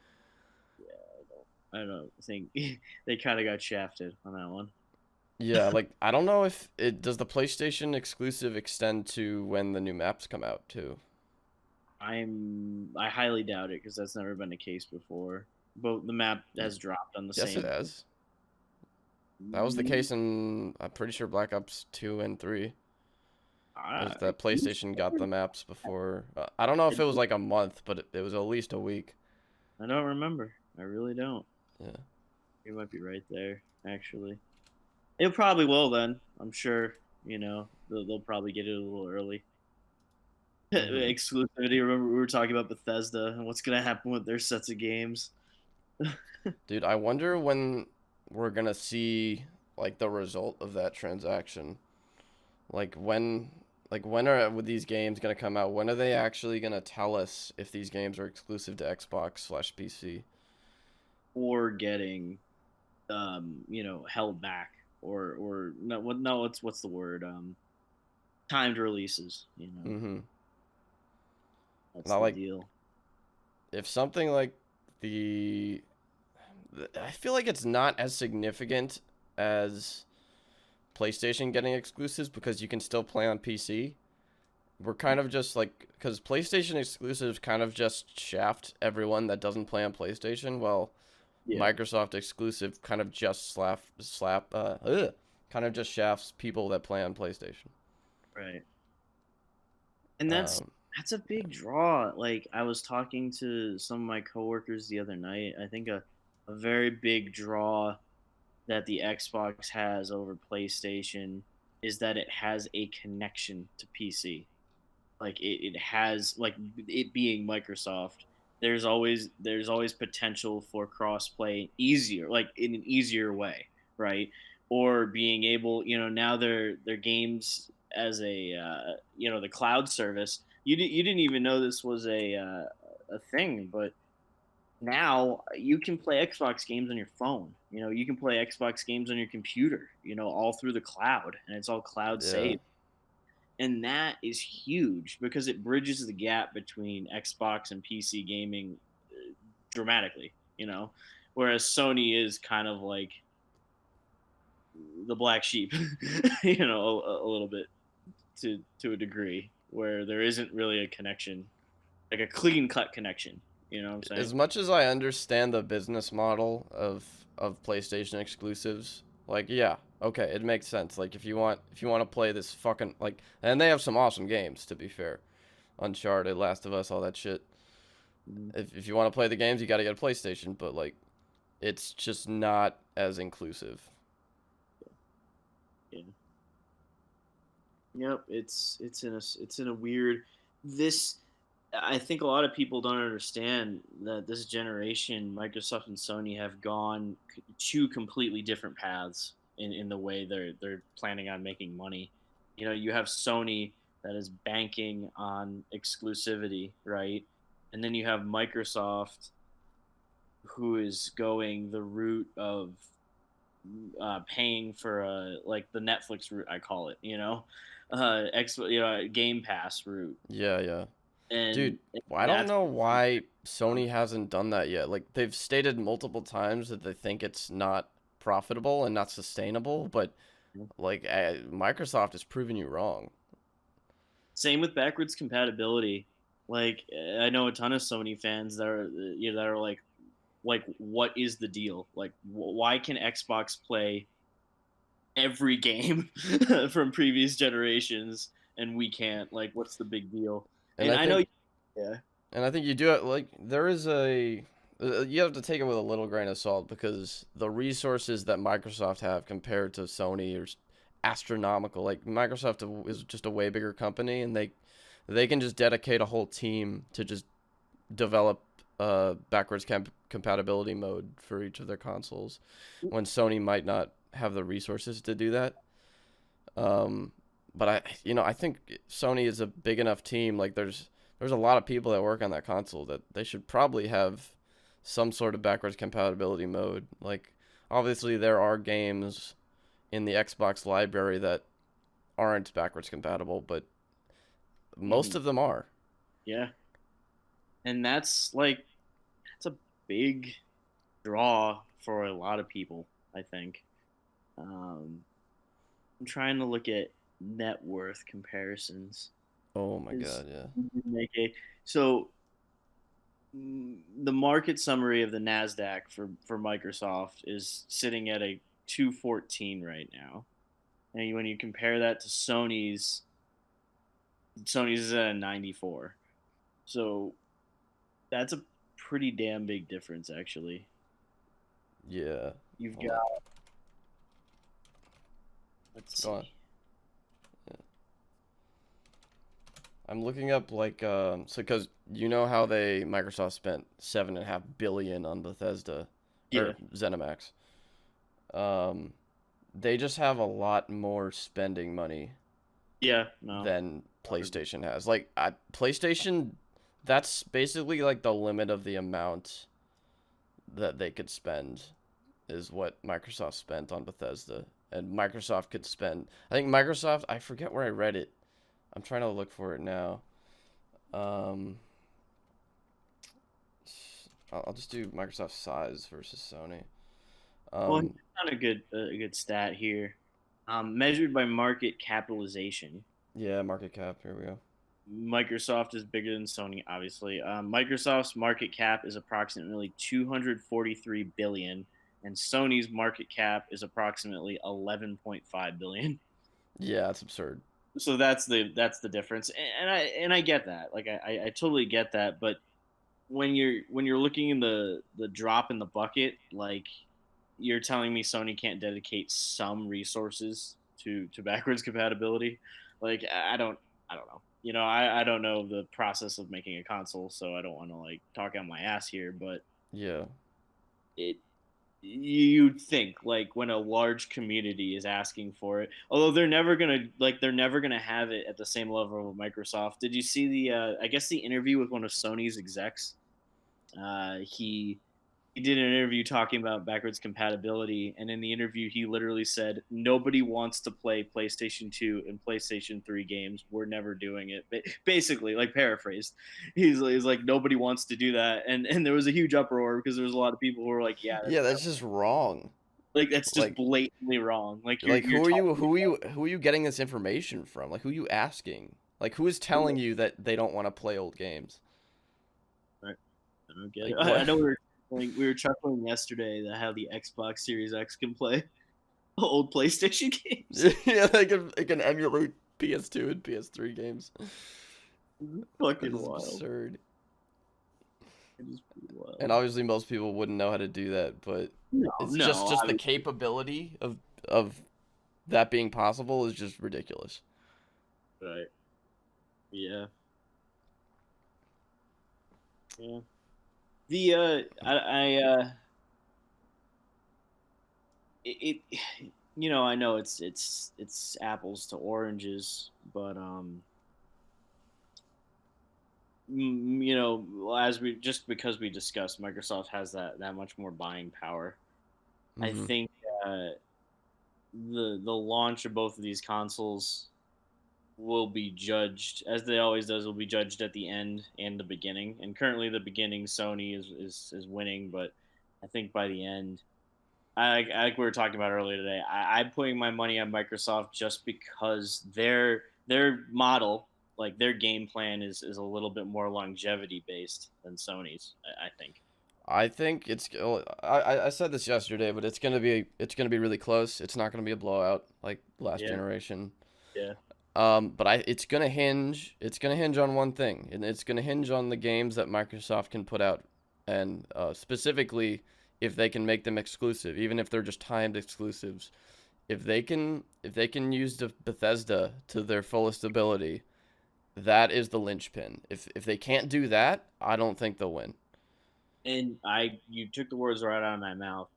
I don't know. I think they kind of got shafted on that one. Yeah, like I don't know if it does the PlayStation exclusive extend to when the new maps come out too. I highly doubt it because that's never been the case before. But the map Y- has dropped on the Yes, it same. has. That was the Mm, case in I'm pretty sure Black Ops 2 and 3. Was I that PlayStation got the maps before? I don't know if it was like a month, but it was at least a week. I don't remember. I really don't. Yeah. You might be right there, actually. It probably will then. I'm sure. They'll probably get it a little early. Hmm. Exclusivity. Remember we were talking about Bethesda and what's gonna happen with their sets of games. Dude, I wonder when we're gonna see like the result of that transaction. Like when are with these games gonna come out? When are they actually gonna tell us if these games are exclusive to Xbox/PC? Or getting held back or no what no what's the word timed releases. Mm-hmm. That's Not the like deal. if something like the I feel like it's not as significant as PlayStation getting exclusives because you can still play on PC. We're kind of just like because PlayStation exclusives kind of just shaft everyone that doesn't play on PlayStation. Well, Yeah, Microsoft exclusive kind of just kind of just shafts people that play on PlayStation. right. And Um, that's a big draw. Like I was talking to some of my coworkers the other night. I think a very big draw that the Xbox has over PlayStation is that it has a connection to PC. Like it has like it being Microsoft. there's always potential for crossplay easier, like in an easier way, right? Or being able, now their games as a the cloud service. You didn't even know this was a thing, but now you can play Xbox games on your phone. You can play Xbox games on your computer. All through the cloud, and it's all cloud Yeah. saved. And that is huge because it bridges the gap between Xbox and PC gaming dramatically, whereas Sony is kind of like the black sheep, a little bit to a degree where there isn't really a connection, like a clean cut connection. You know what I'm saying? As much as I understand the business model of PlayStation exclusives, like yeah, okay, it makes sense. Like if you want to play this fucking like, and they have some awesome games to be fair, Uncharted, Last of Us, all that shit. Mhm. If you want to play the games, you got to get a PlayStation, but like it's just not as inclusive. Yeah. Yep. It's in a weird this. I think a lot of people don't understand that this generation, Microsoft and Sony have gone two completely different paths in the way they're planning on making money. You have Sony that is banking on exclusivity, right? And then you have Microsoft who is going the route of paying for like the Netflix route, I call it, Game Pass route, Yeah, yeah. and Dude, I don't that's know why Sony hasn't done that yet. Like they've stated multiple times that they think it's not profitable and not sustainable, but like Microsoft is proving you wrong. same with backwards compatibility. Like I know a ton of Sony fans that are that are like what is the deal? Like why can Xbox play every game from previous generations and we can't? Like what's the big deal? And And I I know, think yeah, and I think you do it like there is a you have to take it with a little grain of salt because the resources that Microsoft have compared to Sony are astronomical. Like Microsoft is just a way bigger company and they can just dedicate a whole team to just develop backwards compatibility mode for each of their consoles when Sony might not have the resources to do that. Um, but I think Sony is a big enough team. Like there's a lot of people that work on that console that they should probably have some sort of backwards compatibility mode. Like obviously there are games in the Xbox library that aren't backwards compatible, but most mhm, of them are. yeah, and that's a big draw for a lot of people. I think. Um, I'm trying to look at net worth comparisons. Oh my Is god, yeah. make a so the market summary of the Nasdaq for Microsoft is sitting at a 214 right now, and when you compare that to Sony's is at a 94. So that's a pretty damn big difference, actually. Yeah. You've Hold got on. let's Go on. see. Yeah. I'm looking up like so because you know how they Microsoft spent 7.5 billion on Bethesda Yeah, or ZeniMax. Um, they just have a lot more spending money yeah, no, than PlayStation has. Like PlayStation, that's basically like the limit of the amount that they could spend is what Microsoft spent on Bethesda. And Microsoft could spend. I think Microsoft. I forget where I read it. I'm trying to look for it now. Um, I'll just do Microsoft size versus Sony. well, Um, not a good stat here. Measured by market capitalization, yeah, market cap. Here we go. Microsoft is bigger than Sony, obviously. Microsoft's market cap is approximately 243 billion, and Sony's market cap is approximately 11.5 billion. Yeah, it's absurd. So that's the difference, and I get that. Like I totally get that, but when you're looking in the drop in the bucket, like you're telling me Sony can't dedicate some resources to backwards compatibility, like I don't know. I don't know the process of making a console, so I don't want to like talk out my ass here, but Yeah. it you'd think like when a large community is asking for it, although they're never gonna have it at the same level of Microsoft. Did you see the I guess the interview with one of Sony's execs? He did an interview talking about backwards compatibility, and in the interview, he literally said, "Nobody wants to play PlayStation 2 and PlayStation 3 games. We're never doing it." Basically, like paraphrased, he's like, "Nobody wants to do that," and there was a huge uproar because there was a lot of people who were like, "Yeah, Yeah, that's just wrong. that's just Like blatantly wrong. Like like you're who are you talking." who are you getting this information from? Like who are you asking? Like who is telling you that they don't want to play old games? Right. I don't get it. Like I what? know we were chuckling yesterday that how the Xbox Series X can play old PlayStation games. Yeah, they can emulate PS2 and PS3 games. That Fucking is wild. absurd. It is pretty And wild. obviously most people wouldn't know how to do that, but No, it's just no, just I the mean, capability of that being possible is just ridiculous. right. Yeah, yeah. It I know it's apples to oranges, but as we just because we discussed, Microsoft has that much more buying power. I Hmm. think uh, the launch of both of these consoles will be judged as they always does. Will be judged at the end and the beginning. And currently, the beginning Sony is winning, but I think by the end, like we were talking about earlier today, I'm putting my money on Microsoft just because their model, like their game plan, is a little bit more longevity based than Sony's. I think. I think I said this yesterday, but it's gonna be really close. It's not gonna be a blowout like last Yeah, generation. yeah, But it's gonna hinge on one thing, and it's gonna hinge on the games that Microsoft can put out, and specifically if they can make them exclusive, even if they're just timed exclusives. If they can use the Bethesda to their fullest ability, that is the linchpin. If they can't do that, I don't think they'll win. and you took the words right out of my mouth.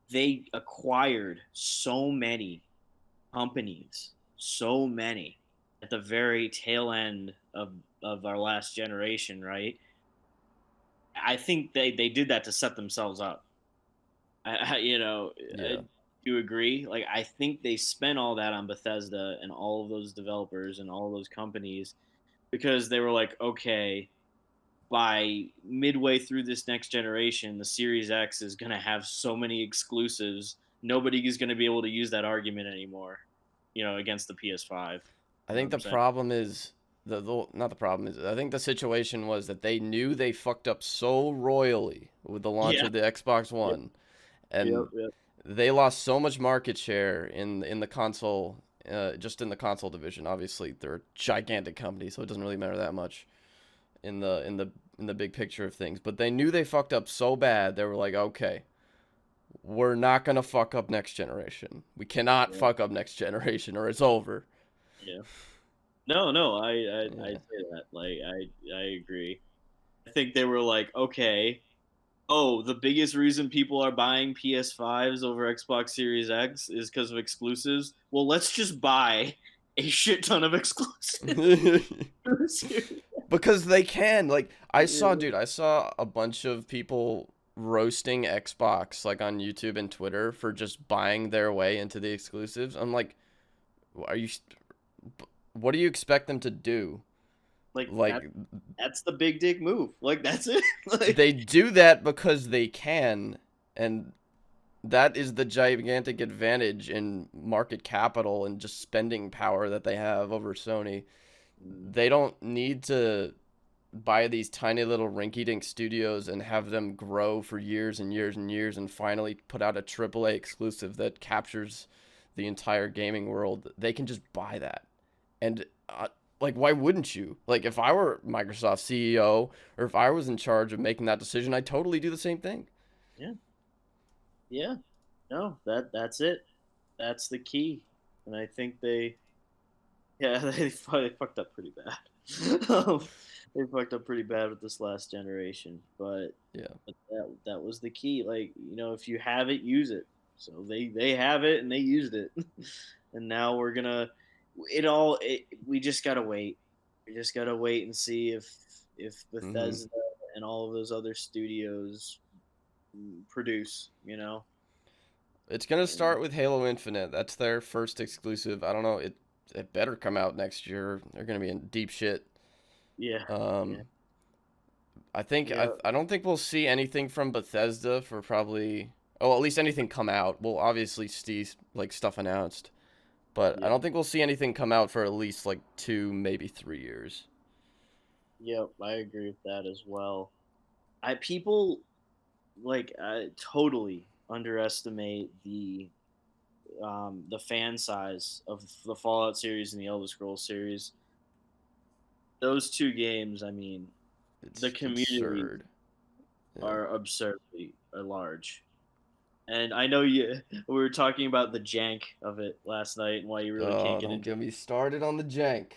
They acquired so many companies, so many at the very tail end of our last generation, right? I think they did that to set themselves up. Yeah. Do you agree? Like, I think they spent all that on Bethesda and all of those developers and all of those companies because they were like, okay, by midway through this next generation, the Series X is going to have so many exclusives. Nobody is going to be able to use that argument anymore, against the PS5. I You know think what I'm the saying? problem is not the problem is I think the situation was that they knew they fucked up so royally with the launch Yeah. of the Xbox Yep. One, Yep. and Yep. they lost so much market share in the console, just in the console division. Obviously, they're a gigantic company, so it doesn't really matter that much in the big picture of things. But they knew they fucked up so bad, they were like, okay, we're not gonna fuck up next generation. We cannot Yeah. fuck up next generation, or it's over. Yeah. No, no, I Yeah. say that. Like, I agree. I think they were like, okay, oh, the biggest reason people are buying PS5s over Xbox Series X is because of exclusives. Well, let's just buy a shit ton of exclusives. Because they can. Like Yeah. I saw a bunch of people roasting Xbox like on YouTube and Twitter for just buying their way into the exclusives. I'm like, are you what do you expect them to do? Like Like that's the big dick move. Like that's it. Like they do that because they can, and that is the gigantic advantage in market capital and just spending power that they have over Sony. They don't need to buy these tiny little rinky-dink studios and have them grow for years and years and years and finally put out a AAA exclusive that captures the entire gaming world. They can just buy that. And like why wouldn't you? Like if I were Microsoft CEO or if I was in charge of making that decision, I'd totally do the same thing. yeah, yeah. No, that's it. That's the key. And I think Yeah, they fucked up pretty bad. They fucked up pretty bad with this last generation, Yeah. but that was the key. Like, if you have it, use it. So they have it and they used it, and now we're gonna we just gotta wait. We just gotta wait and see if Hmm. Bethesda and all of those other studios produce. It's gonna And start with Halo Infinite. That's their first exclusive. I don't know. It better come out next year. They're gonna be in deep shit. yeah, yeah, Um, I think yeah, I don't think we'll see anything from Bethesda for probably. Oh, at least anything come out. We'll obviously see like stuff announced, but I yeah. don't think we'll see anything come out for at least like 2, maybe 3 years. Yep, I agree with that as well. I people I totally underestimate the fan size of the Fallout series and the Elder Scrolls series. Those two games, I mean, the It's communities absurd. Yeah. are absurdly large. And I know you we were talking about the jank of it last night and why you really can't Oh, get don't into it. get me started on the jank.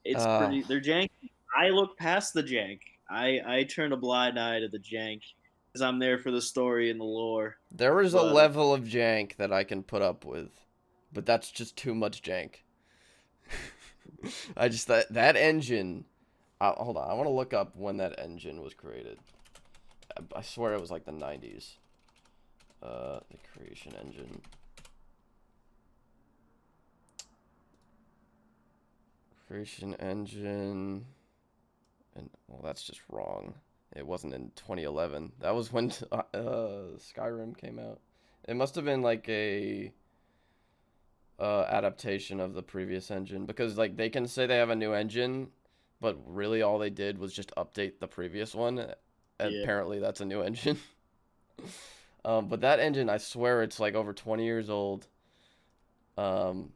It's Uh, pretty they're janky. I look past the jank. I turn a blind eye to the jank because I'm there for the story and the lore. there is a But level of jank that I can put up with, but that's just too much jank. I just that engine. Hold on, I want to look up when that engine was created. I swear it was like the 90s. The creation engine. Creation engine. And well, that's just wrong. It wasn't in 2011. That was when Skyrim came out. It must have been like a adaptation of the previous engine because like they can say they have a new engine, but really all they did was just update the previous one. And yeah, apparently that's a new engine. But that engine, I swear, it's like over 20 years old. Um,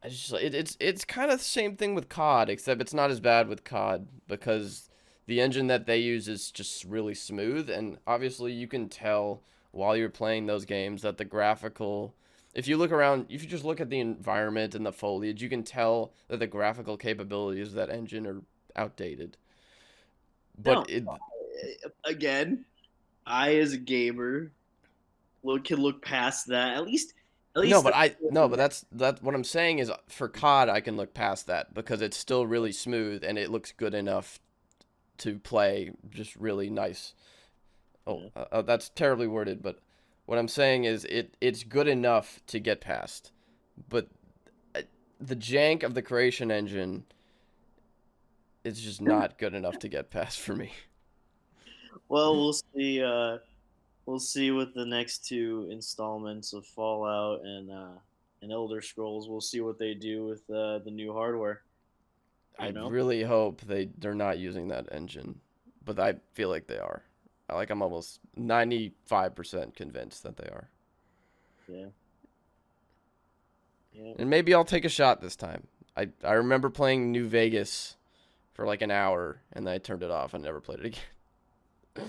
it's kind of the same thing with COD, except it's not as bad with COD because the engine that they use is just really smooth, and obviously you can tell while you're playing those games that the graphical. If you look around, if you just look at the environment and the foliage, you can tell that the graphical capabilities of that engine are outdated. But no. it Again, I as a gamer can look past that. At No, least but the I no, but that's what I'm saying is for COD I can look past that because it's still really smooth and it looks good enough to play just really nice. Oh, yeah. that's terribly worded, but what I'm saying is it's good enough to get past. But uh, the jank of the creation engine is just not good enough to get past for me. Well, we'll see. We'll see with the next two installments of Fallout and Elder Scrolls. We'll see what they do with the new hardware. I You know. really hope they're not using that engine, but I feel like they are. I'm almost 95% convinced that they are. Yeah. Yeah. And maybe I'll take a shot this time. I remember playing New Vegas for like an hour and then I turned it off and never played it again.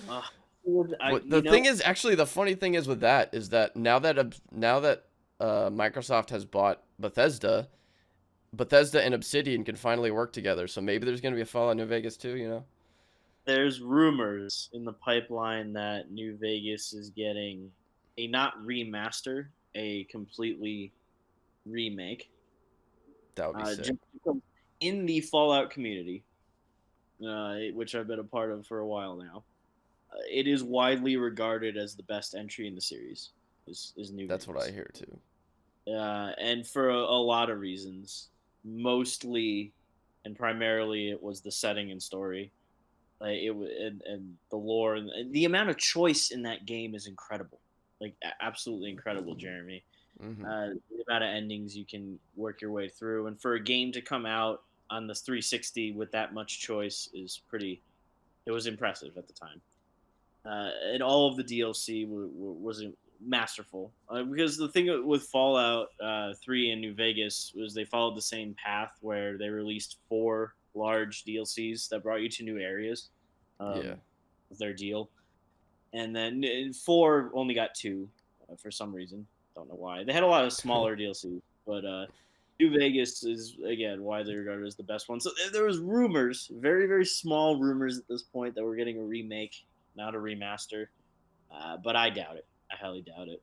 Uh, I But you the know thing is, actually, the funny thing is with that is that now that Microsoft has bought Bethesda, Bethesda and Obsidian can finally work together. So maybe there's gonna be a Fallout New Vegas too. You know, there's rumors in the pipeline that New Vegas is getting a not remaster, a completely remake. that would be sick. Just because in the Fallout community, which I've been a part of for a while now, it is widely regarded as the best entry in the series. Is New That's what I Vegas, hear too. and for a lot of reasons, mostly and primarily it was the setting and story. Like and the lore and the amount of choice in that game is incredible, like absolutely incredible, Jeremy. Hmm. The amount of endings you can work your way through, and for a game to come out on the 360 with that much choice is pretty. It was impressive at the time, and all of the DLC was masterful. Because the thing with Fallout 3 and New Vegas was they followed the same path where they released 4 large DLCs that brought you to new areas Yeah, with their deal, and then 4 only got 2 for some reason. Don't know why. They had a lot of smaller DLCs, but New Vegas is again widely regarded as the best one. So there was rumors, very very small rumors at this point, that we're getting a remake, not a remaster. But I doubt it. I highly doubt it.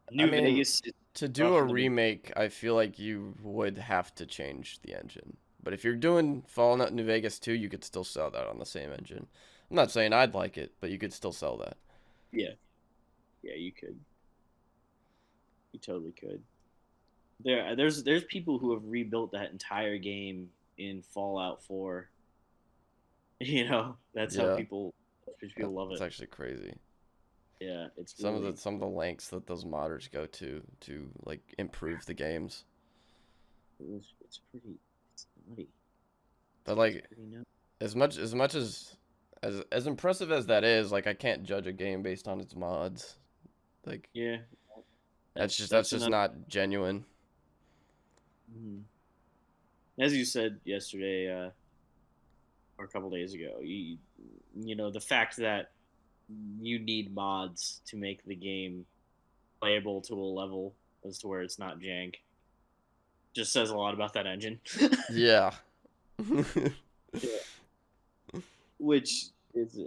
I New mean, Vegas is to do rough a in the beginning. remake, I feel like you would have to change the engine. But if you're doing Fallout New Vegas 2, you could still sell that on the same engine. I'm not saying I'd like it, but you could still sell that. Yeah, yeah, you could. You totally could. There's people who have rebuilt that entire game in Fallout 4. That's how Yeah, people love that's it. actually crazy. Yeah, it's Some of the really some of the lengths that those modders go to like improve the games. it's nutty. But It's like pretty nutty. as impressive as that is, like I can't judge a game based on its mods. Like Yeah, that's that's just another. not genuine. Mhm. As you said yesterday, or a couple days ago, the fact that you need mods to make the game playable to a level as to where it's not jank just says a lot about that engine. Yeah. Yeah. Which is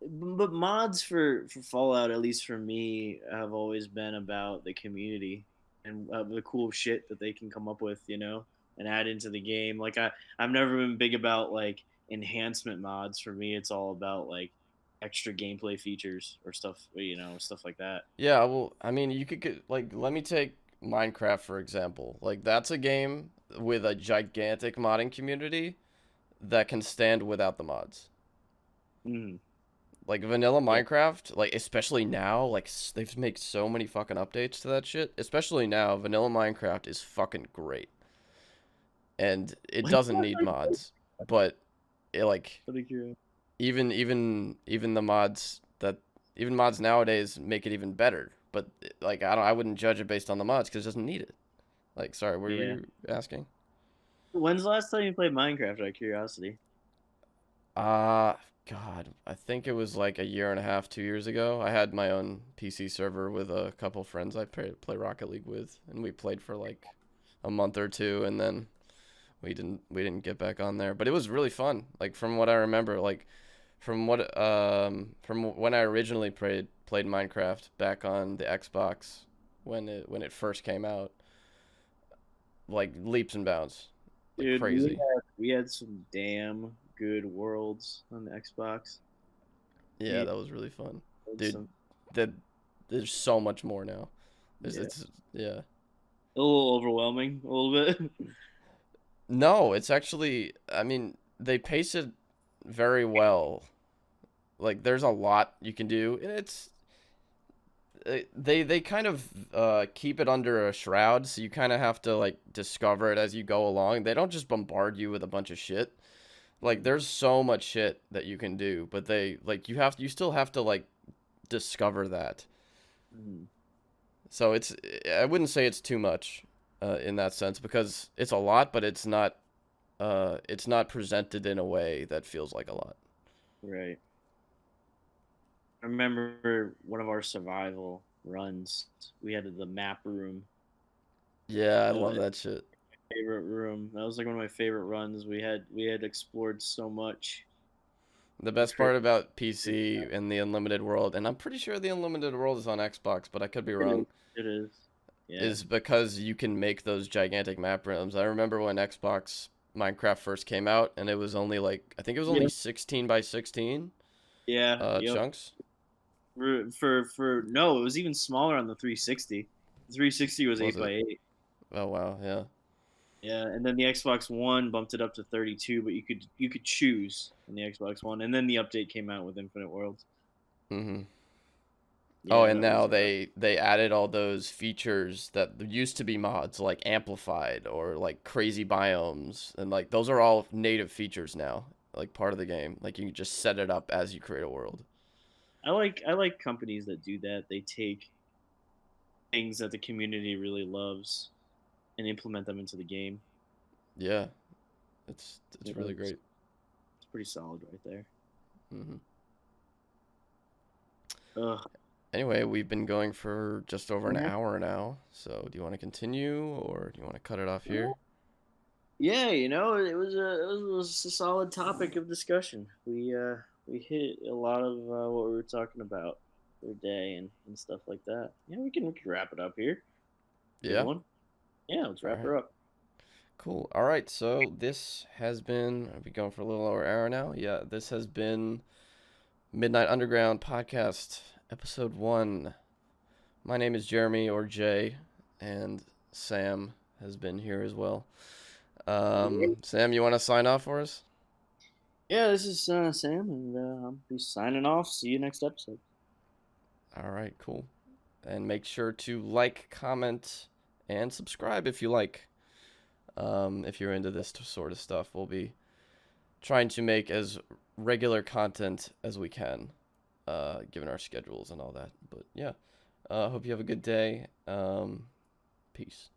but mods for Fallout, at least for me, have always been about the community and the cool shit that they can come up with, and add into the game. Like I've never been big about like enhancement mods. For me, it's all about like extra gameplay features or stuff, stuff like that. Yeah, well, I mean, you could get like let me take Minecraft for example. Like that's a game with a gigantic modding community that can stand without the mods. Mm, Like vanilla yeah, Minecraft, like especially now, like they've made so many fucking updates to that shit. Especially now, vanilla Minecraft is fucking great, and it when's the doesn't last need time you played? mods. But it like Out of curiosity. even the mods that even mods nowadays make it even better. But like I wouldn't judge it based on the mods because it doesn't need it. Like sorry, what were Yeah. you asking? When's the last time you played Minecraft? Out of curiosity. Uh God, I think it was like a year and a half, 2 years ago. I had my own PC server with a couple friends I play Rocket League with, and we played for like a month or two, and then we didn't get back on there. But it was really fun. Like from what I remember, like from when I originally played Minecraft back on the Xbox when it first came out, like leaps and bounds, like Dude, crazy. we had some damn good worlds on the Xbox. Yeah, We that was really fun, had dude. some, That there's so much more now. There's yeah, it's yeah. a little overwhelming, a little bit. No, it's actually I mean they pace it very well. Like there's a lot you can do, and it's they kind of keep it under a shroud, so you kind of have to like discover it as you go along. They don't just bombard you with a bunch of shit. Like there's so much shit that you can do, but they like you still have to like discover that. Mhm. So I wouldn't say it's too much in that sense because it's a lot, but it's not presented in a way that feels like a lot. Right. I remember one of our survival runs. We had the map room. Yeah, I love Uh, that shit. Favorite room. That was like one of my favorite runs. We had explored so much. The We best created. part about PC and the Unlimited World, and I'm pretty sure the Unlimited World is on Xbox, but I could be wrong, It is. Yeah. is because you can make those gigantic map rooms. I remember when Xbox Minecraft first came out, and it was only like I think it was only Yep. 16 by 16 Yeah. Yep. chunks. For no, it was even smaller on the 360. The 360 was Was eight by it? eight. Oh wow, yeah. Yeah, and then the Xbox One bumped it up to 32, but you could choose on the Xbox One, and then the update came out with Infinite Worlds. Mhm. Oh, Yeah, and that now was they added all those features that used to be mods, like amplified or like crazy biomes, and like those are all native features now, like part of the game. Like you can just set it up as you create a world. I like companies that do that. They take things that the community really loves and implement them into the game. Yeah, it's really It's great. pretty solid right there. Hmm. Ugh. Anyway, we've been going for just over an Mhm. hour now. So do you want to continue or do you want to cut it off here? Yeah, it was a solid topic of discussion. We hit a lot of what we were talking about for the day and stuff like that. Yeah, we can wrap it up here. Good Yeah. one. Yeah, let's All wrap right. her up. Cool. All right. So this has been, I've been going for a little over an hour now. Yeah. This has been Midnight Underground Podcast, Episode 1. My name is Jeremy or Jay, and Sam has been here as well. Yeah, Sam, you want to sign off for us? yeah, this is Sam, and I'll be signing off. See you next episode. All right, cool. And make sure to like, comment, and subscribe if you like. If you're into this sort of stuff, we'll be trying to make as regular content as we can, given our schedules and all that. But yeah, hope you have a good day. Peace.